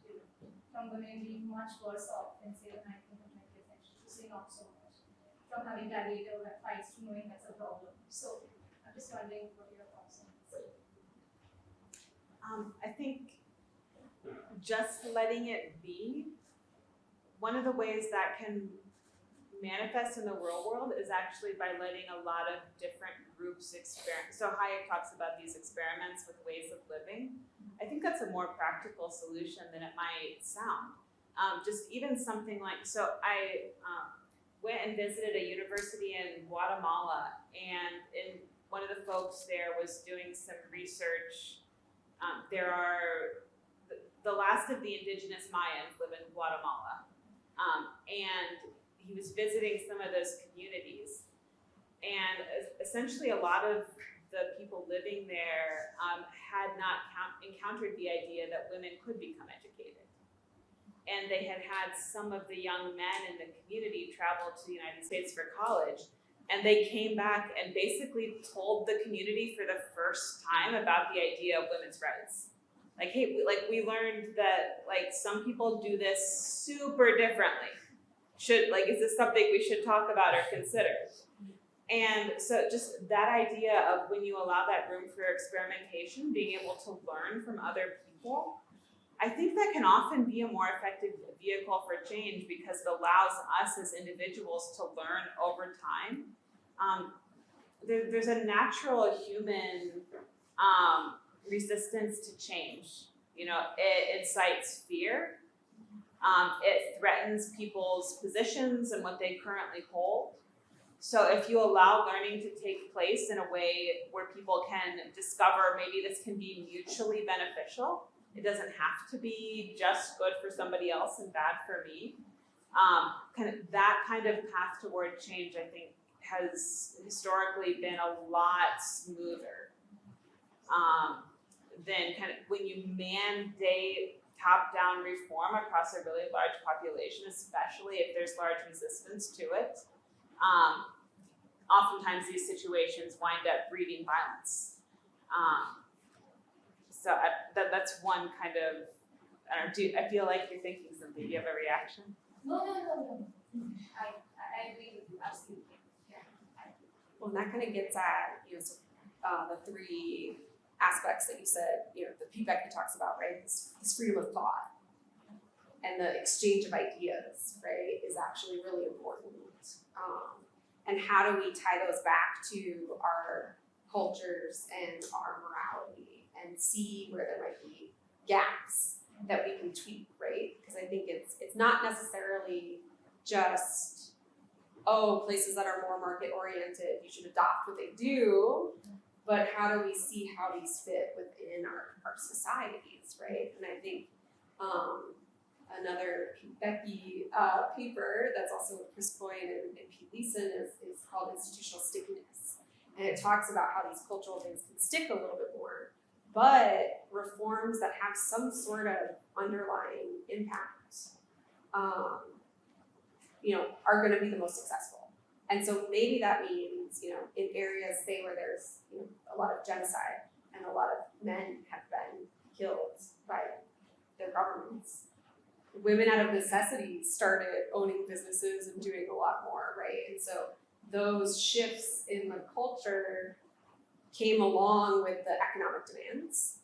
from women being much worse off in say the 19th and 20th century to say not so much, from having gladiator fights to knowing that's a problem. So I'm just wondering what your thoughts on this. I think just letting it be, one of the ways that can manifest in the real world is actually by letting a lot of different groups experiment. So Hayek talks about these experiments with ways of living. I think that's a more practical solution than it might sound. Just even something like, so I went and visited a university in Guatemala, and one of the folks there was doing some research. There are the last of the indigenous Mayans live in Guatemala, and he was visiting some of those communities, and essentially a lot of the people living there had not encountered the idea that women could become educated. And they had had some of the young men in the community travel to the United States for college, and they came back and basically told the community for the first time about the idea of women's rights. Like, hey, we learned that some people do this super differently. Is this something we should talk about or consider? And so just that idea of when you allow that room for experimentation, being able to learn from other people, I think that can often be a more effective vehicle for change because it allows us as individuals to learn over time. There's a natural human resistance to change. It incites fear. It threatens people's positions and what they currently hold. So if you allow learning to take place in a way where people can discover maybe this can be mutually beneficial, it doesn't have to be just good for somebody else and bad for me. That kind of path toward change, I think, has historically been a lot smoother than when you mandate top-down reform across a really large population, especially if there's large resistance to it. Oftentimes these situations wind up breeding violence. So that's one kind of, I feel like you're thinking something. Do you have a reaction? No. I agree with you, absolutely. Yeah. Well, and that kind of gets at the three aspects that you said, the feedback he talks about, right? This freedom of thought and the exchange of ideas, right, is actually really important. And how do we tie those back to our cultures and our morality and see where there might be gaps that we can tweak, right? Because I think it's not necessarily just, places that are more market oriented, you should adopt what they do, but how do we see how these fit within our societies, right? And I think another Becky paper that's also with Chris Boyd and Pete Leeson is called Institutional Stickiness. And it talks about how these cultural things can stick a little bit more, but reforms that have some sort of underlying impact, are going to be the most successful. And so maybe that means, in areas, say, where there's a lot of genocide and a lot of men have been killed by their governments, women out of necessity started owning businesses and doing a lot more, right? And so those shifts in the culture came along with the economic demands.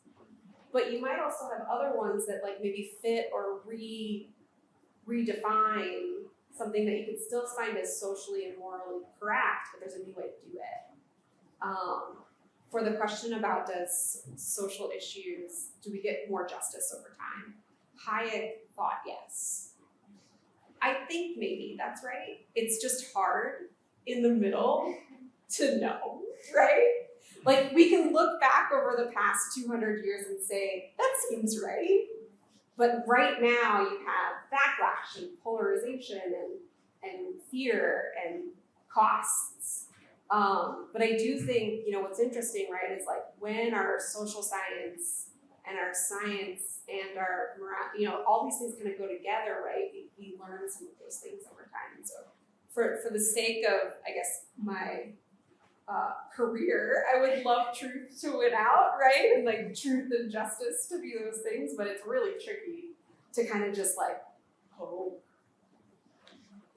But you might also have other ones that maybe fit or redefine something that you can still find as socially and morally correct, but there's a new way to do it. For the question about does social issues, do we get more justice over time? Hayek thought yes. I think maybe that's right. It's just hard in the middle to know, right? We can look back over the past 200 years and say, that seems right. But right now you have backlash and polarization and fear and costs. But I do think, what's interesting, right, is when our social science and our science and our morale, all these things kind of go together, right? We learn some of those things over time. And so for the sake of, I guess, my career, I would love truth to win out, right? And like truth and justice to be those things, but it's really tricky to kind of just like hope.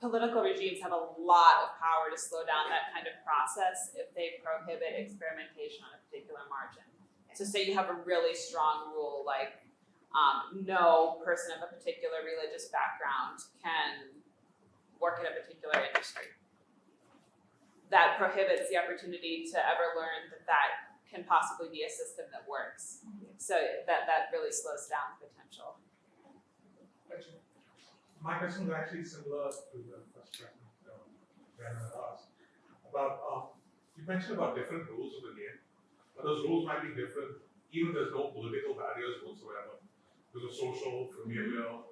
Political regimes have a lot of power to slow down that kind of process if they prohibit experimentation on a particular margin. So say you have a really strong rule like no person of a particular religious background can work in a particular industry. That prohibits the opportunity to ever learn that that can possibly be a system that works. So that really slows down the potential. My question is actually similar to the first question Jayme asked. About you mentioned about different rules of the game, but those rules might be different even there's no political barriers whatsoever. There's a social, familial,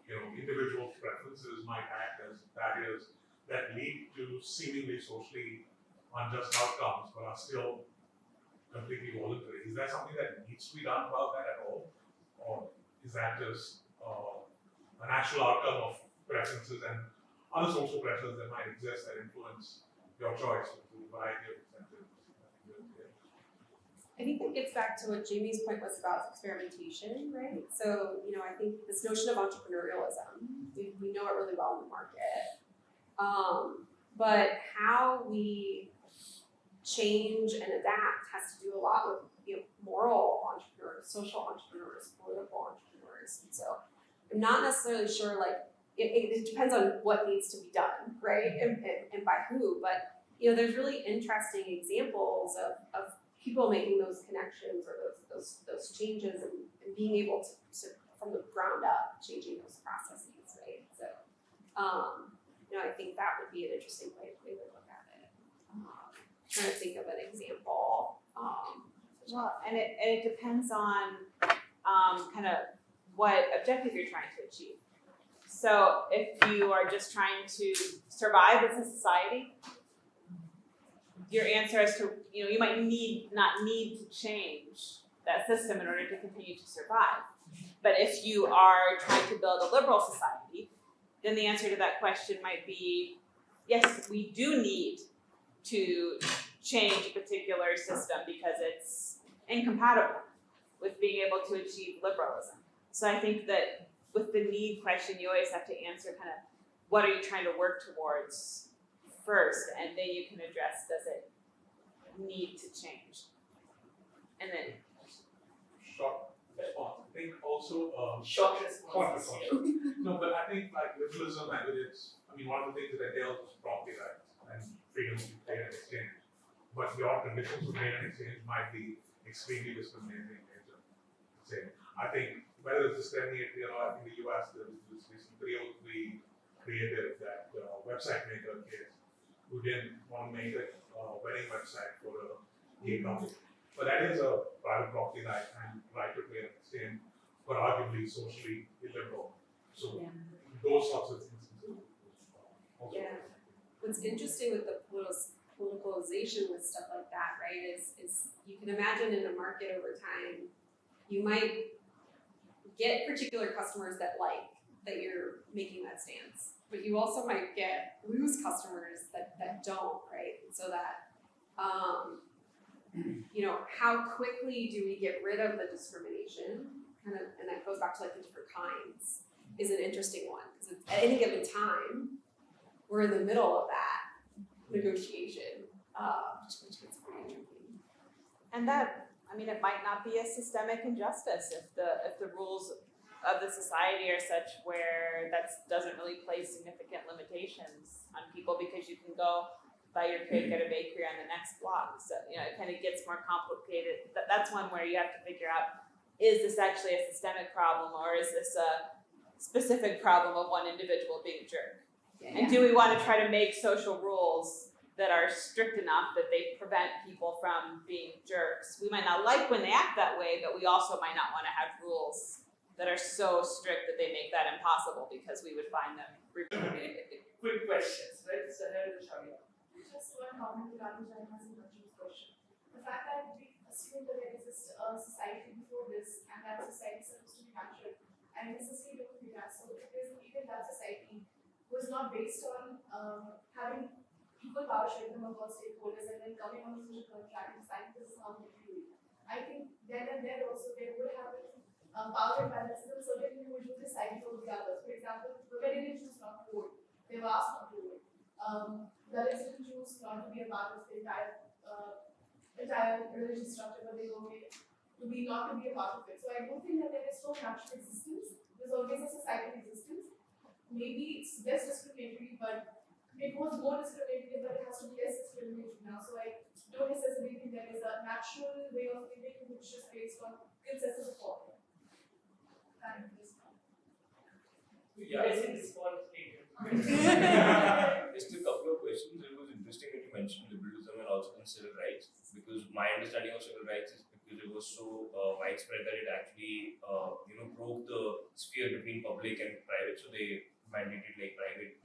individual preferences might act as barriers that lead to seemingly socially unjust outcomes, but are still completely voluntary. Is there something that needs to be done about that at all, or is that just a natural outcome of preferences and other social pressures that might exist that influence your choice through a variety of incentives? I think that gets back to what Jamie's point was about experimentation, right? So, I think this notion of entrepreneurialism, we know it really well in the market. But how we change and adapt has to do a lot with moral entrepreneurs, social entrepreneurs, political entrepreneurs. And so I'm not necessarily sure, like, it depends on what needs to be done, right? And by who, but there's really interesting examples of people making those connections or those changes and being able to from the ground up changing those processes, right? So I think that would be an interesting way to look at it. Trying to think of an example. Well, and it depends on kind of what objective you're trying to achieve. So if you are just trying to survive as a society, your answer is to, you might not need to change that system in order to continue to survive. But if you are trying to build a liberal society, then the answer to that question might be, yes, we do need to change a particular system because it's incompatible with being able to achieve liberalism. So I think that with the need question, you always have to answer kind of what are you trying to work towards first, and then you can address does it need to change. And then Short response. I think also Short response. No, but I think like liberalism and one of the things that entails is property rights and freedom to trade and exchange. But your conditions of trade and exchange might be extremely discriminating in nature. Say, I think whether it's the 78 I think the US there was this recent 303 creative that website maker case who didn't want to make a wedding website for a gay couple. But that is a private property right and right to trade and exchange, but arguably socially illiberal. So those sorts of instances also. Yeah. What's interesting with the politicalization with stuff like that, right, is you can imagine in a market over time, you might get particular customers that you're making that stance, but you also might lose customers that don't, right? And so that, how quickly do we get rid of the discrimination? And that goes back to like the different kinds is an interesting one because at any given time, we're in the middle of that negotiation, which gets pretty interesting. And that, it might not be a systemic injustice if the rules of the society are such where that doesn't really place significant limitations on people because you can go buy your cake at a bakery on the next block. So, it kind of gets more complicated. That's one where you have to figure out, is this actually a systemic problem or is this a specific problem of one individual being a jerk? Yeah. And do we want to try to make social rules that are strict enough that they prevent people from being jerks? We might not like when they act that way, but we also might not want to have rules that are so strict that they make that impossible because we would find them repetitive. Quick questions, right? Sahel and Shamia. Just one comment regarding Jayme's and Rajiv's question. The fact that we assume that there exists a society before this and that society is supposed to be natural, and necessarily don't be that. So if there's even that society was not based on having equal power sharing among all stakeholders and then coming on a social contract and saying this is how we do it. I think then and there also there would have been power imbalances and certain individuals deciding over the others. For example, women didn't choose not to vote. They were asked not to vote. Dalits didn't choose not to be a part of the entire religious structure, but they were made to be not to be a part of it. So I don't think that there is no natural existence. There's always a societal existence. Maybe it's less discriminatory, but it was more discriminatory, but it has to be less discriminatory now. So I don't necessarily think there is a natural way of living which is based on consensus of all. And this one. Basic response statement. Just a couple of questions. It was interesting that you mentioned liberalism and also civil rights, because my understanding of civil rights is because it was so widespread that it actually broke the sphere between public and private. So they mandated like private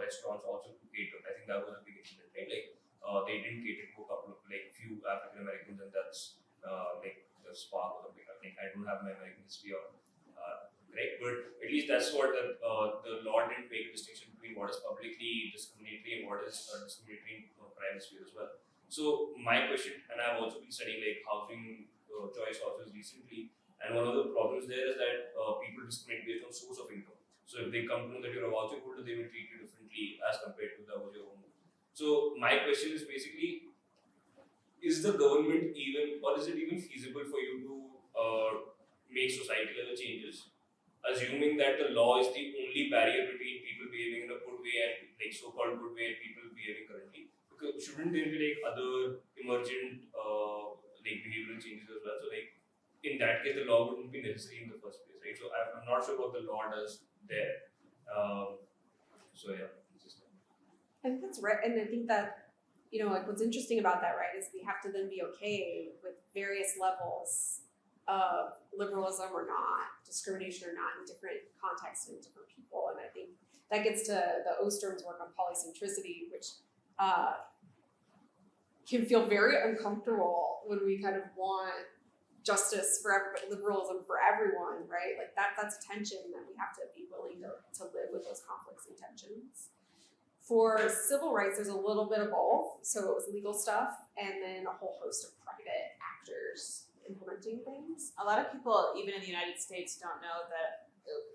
restaurants also to cater. I think that was a big incident, right? Like they didn't cater to a couple of few African Americans, and that's like the spark or something. I think I don't have my American history or correct, but at least that's what the law didn't make a distinction between what is publicly discriminatory and what is discriminatory in private sphere as well. So my question, and I've also been studying like housing choice houses recently, and one of the problems there is that people discriminate based on source of income. So if they come to know that you're a voucher holder, they will treat you differently as compared to that was your home. So my question is basically, is the government even, or is it even feasible for you to make society level changes, assuming that the law is the only barrier between people behaving in a good way and like so-called good way and people behaving currently? Because shouldn't there be like other emergent like behavioral changes as well? So like in that case, the law wouldn't be necessary in the first place, right? So I'm not sure what the law does there. So yeah, I think that's right, and I think that like what's interesting about that, right, is we have to then be okay with various levels of liberalism or not, discrimination or not, in different contexts and different people, and I think that gets to the Oster's work on polycentricity, which can feel very uncomfortable when we kind of want justice for everybody, liberalism for everyone, right? Like that's a tension that we have to be willing to live with those conflicts and tensions. For civil rights, there's a little bit of both. So it was legal stuff and then a whole host of private actors implementing things. A lot of people, even in the United States, don't know that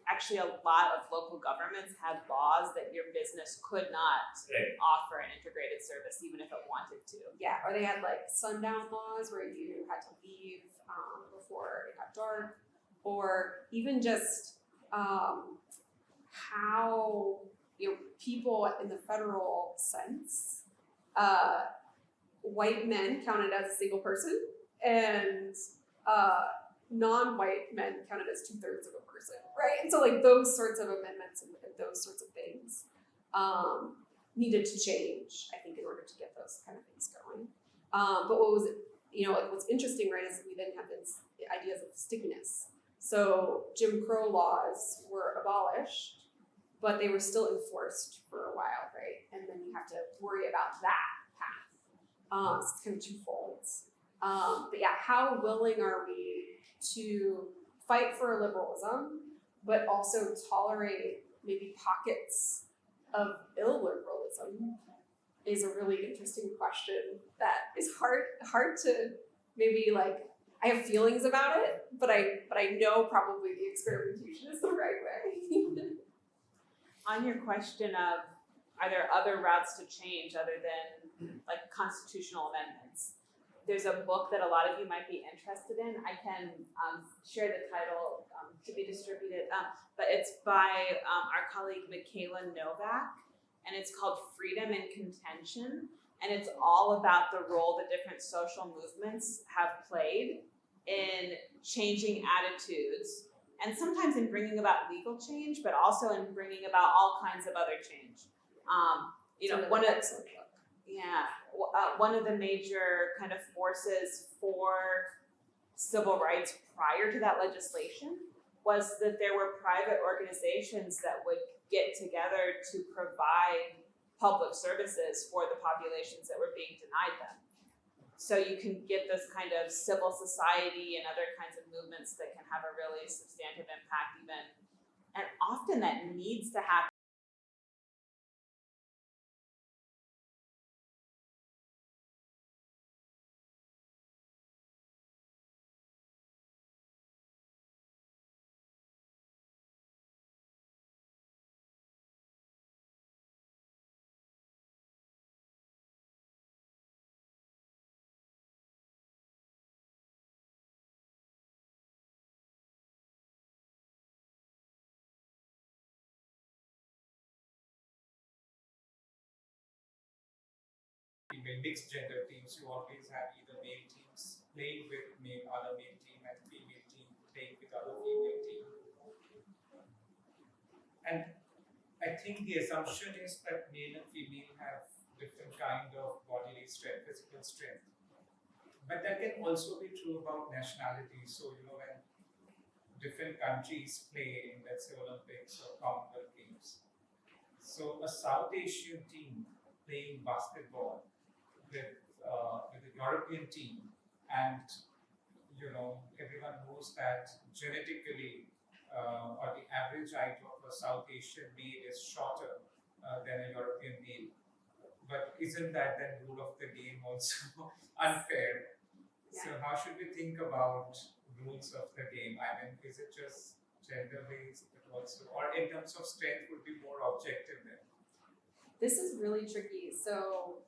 actually a lot of local governments had laws that your business could not offer an integrated service even if it wanted to. Yeah, or they had like sundown laws where you had to leave before it got dark, or even just how people in the federal sense, white men counted as a single person, and non-white men counted as 2/3 of a person, right? And so like those sorts of amendments and those sorts of things needed to change, I think, in order to get those kind of things going. But what was like what's interesting, right, is we then have these ideas of stickiness. So Jim Crow laws were abolished, but they were still enforced for a while, right? And then you have to worry about that path. So it's kind of twofold. But yeah, how willing are we to fight for liberalism, but also tolerate maybe pockets of illiberalism is a really interesting question that is hard to maybe like, I have feelings about it, but I know probably the experimentation is the right way. On your question of, are there other routes to change other than like constitutional amendments? There's a book that a lot of you might be interested in. I can share the title to be distributed, but it's by our colleague Michaela Novak, and it's called Freedom and Contention, and it's all about the role that different social movements have played in changing attitudes, and sometimes in bringing about legal change, but also in bringing about all kinds of other change. One of the major kind of forces for civil rights prior to that legislation was that there were private organizations that would get together to provide public services for the populations that were being denied them. So you can get this kind of civil society and other kinds of movements that can have a really substantive impact even, and often that needs to happen mixed gender teams, you always have either male teams playing with other male team and female team playing with other female team. And I think the assumption is that male and female have different kind of bodily strength, physical strength. But that can also be true about nationality. So, when different countries play in, let's say, Olympics or Commonwealth Games. So a South Asian team playing basketball with a European team, and everyone knows that genetically or the average height of a South Asian male is shorter than a European male. But isn't that then rule of the game also unfair? Yeah. So how should we think about rules of the game? I mean, is it just gender-based, but also, or in terms of strength, would be more objective then? This is really tricky. So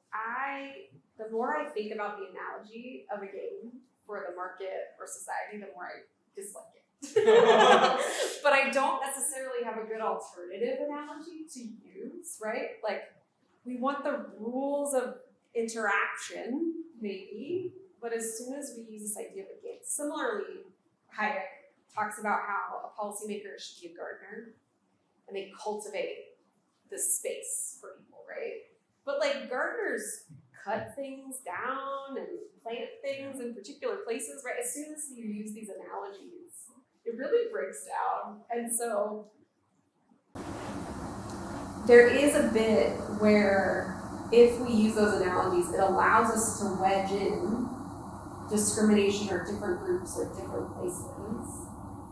the more I think about the analogy of a game for the market or society, the more I dislike it. But I don't necessarily have a good alternative analogy to use, right? Like, we want the rules of interaction, maybe, but as soon as we use this idea of a game, similarly, Hayek talks about how a policymaker should be a gardener, and they cultivate this space for people, right? But like, gardeners cut things down and plant things in particular places, right? As soon as you use these analogies, it really breaks down. And so there is a bit where if we use those analogies, it allows us to wedge in discrimination or different groups or different places.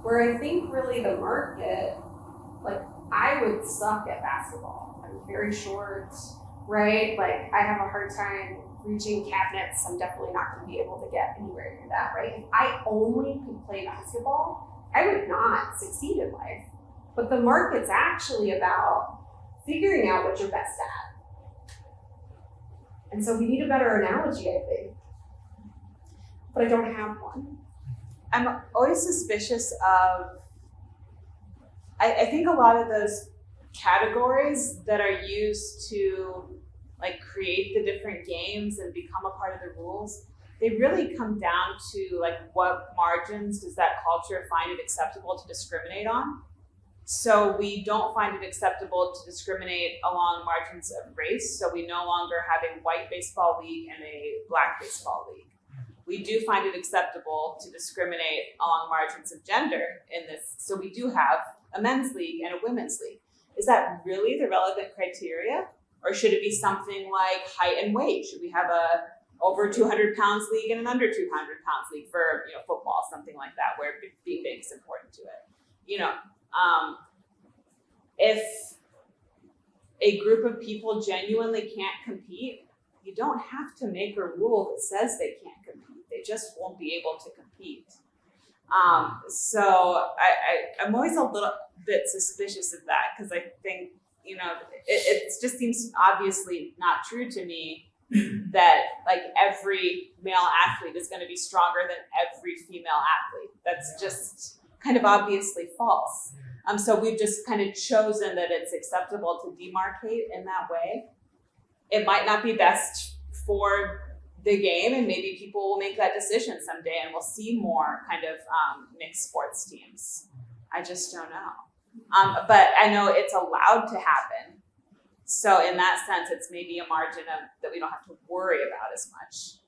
Where I think really the market, like, I would suck at basketball. I'm very short, right? Like, I have a hard time reaching cabinets. I'm definitely not going to be able to get anywhere near that, right? If I only could play basketball, I would not succeed in life. But the market's actually about figuring out what you're best at. And so we need a better analogy, I think. But I don't have one. I'm always suspicious of, I think a lot of those categories that are used to like create the different games and become a part of the rules, they really come down to like, what margins does that culture find it acceptable to discriminate on? So we don't find it acceptable to discriminate along margins of race. So we no longer have a white baseball league and a black baseball league. We do find it acceptable to discriminate along margins of gender in this. So we do have a men's league and a women's league. Is that really the relevant criteria? Or should it be something like height and weight? Should we have a over 200 pounds league and an under 200 pounds league for football, something like that, where being big is important to it? If a group of people genuinely can't compete, you don't have to make a rule that says they can't compete. They just won't be able to compete. So I'm always a little bit suspicious of that, because I think, it just seems obviously not true to me that like every male athlete is going to be stronger than every female athlete. That's just kind of obviously false. So we've just kind of chosen that it's acceptable to demarcate in that way. It might not be best for the game, and maybe people will make that decision someday and we'll see more kind of mixed sports teams. I just don't know. But I know it's allowed to happen. So in that sense, it's maybe a margin of that we don't have to worry about as much.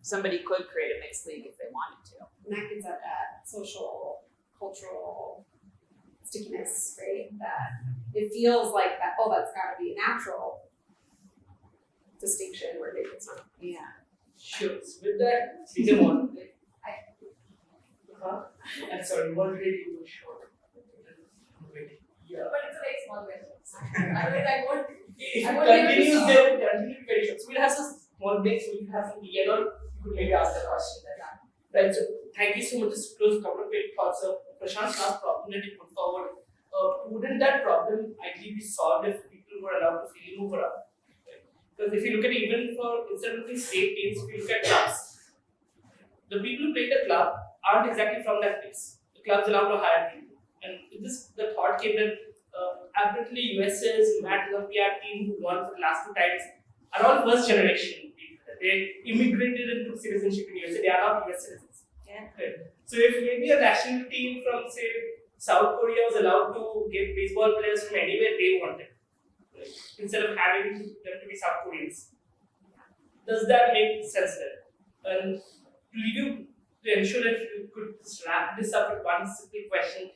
Somebody could create a mixed league if they wanted to. And that gets at that social, cultural stickiness, right? That it feels like that, that's got to be a natural distinction where maybe it's not. Yeah. Sure. So with that, we can want I'm sorry, one really was short. Yeah. But it's a very small question. I won't If I it won't be able to continues, solve. then continue very short. So we'll have some small breaks, we'll have some yellow, you could maybe ask the question. Right, so thank you so much. Just to close a couple of quick thoughts of Prashant's last problem that he put forward. Wouldn't that problem ideally be solved if people were allowed to freely move around? Because if you look at it, even for instead of looking state teams, if you look at clubs, the people who play the club aren't exactly from that place. The club's allowed to hire people. And the thought came that apparently US's Matt Olympiad team who won for the last 2 times are all first generation people. they immigrated into citizenship in USA. They are not US citizens. Yeah. Right. So if maybe a national team from say South Korea was allowed to get baseball players from anywhere they wanted, right, instead of having them to be South Koreans, does that make sense then? And to leave you to ensure that you could just wrap this up with one simple question.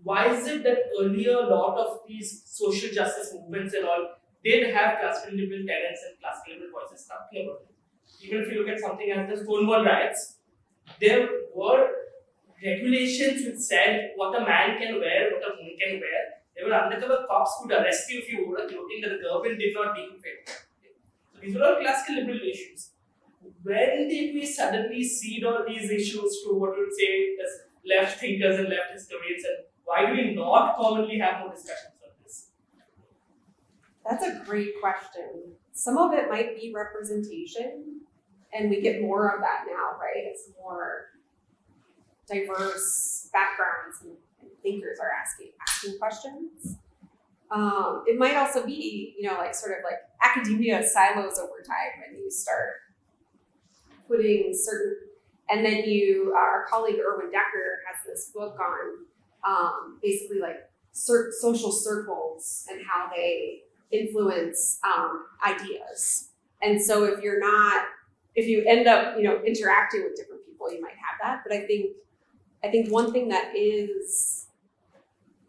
Why is it that earlier a lot of these social justice movements and all did have classical liberal tenets and classical liberal voices talking about it? Even if you look at something as the Stonewall riots, there were regulations which said what a man can wear, what a woman can wear. There were undercover cops who would arrest you if you wore a clothing that the government did not deem fit. So these were all classical liberal issues. When did we suddenly cede all these issues to what we would say as left thinkers and left historians, and why do we not commonly have more discussions on this? That's a great question. Some of it might be representation, and we get more of that now, right? It's more diverse backgrounds and thinkers are asking questions. It might also be, like sort of like academia silos over time, and you start putting certain, and then our colleague Erwin Decker has this book on basically like social circles and how they influence ideas. And so if you end up, interacting with different people, you might have that. But I think one thing that is,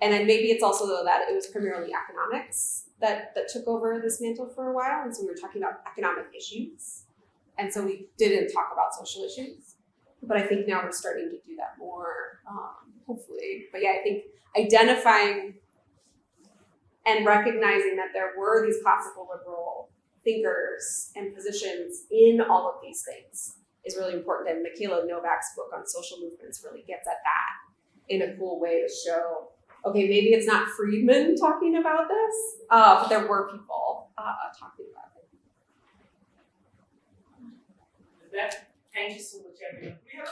and then maybe it's also though that it was primarily economics that took over this mantle for a while. And so we were talking about economic issues. And so we didn't talk about social issues. But I think now we're starting to do that more, hopefully. But yeah, I think identifying and recognizing that there were these classical liberal thinkers and positions in all of these things is really important. And Michaela Novak's book on social movements really gets at that in a cool way to show, okay, maybe it's not Friedman talking about this, but there were people talking about it. With that, thank you so much, everyone. We have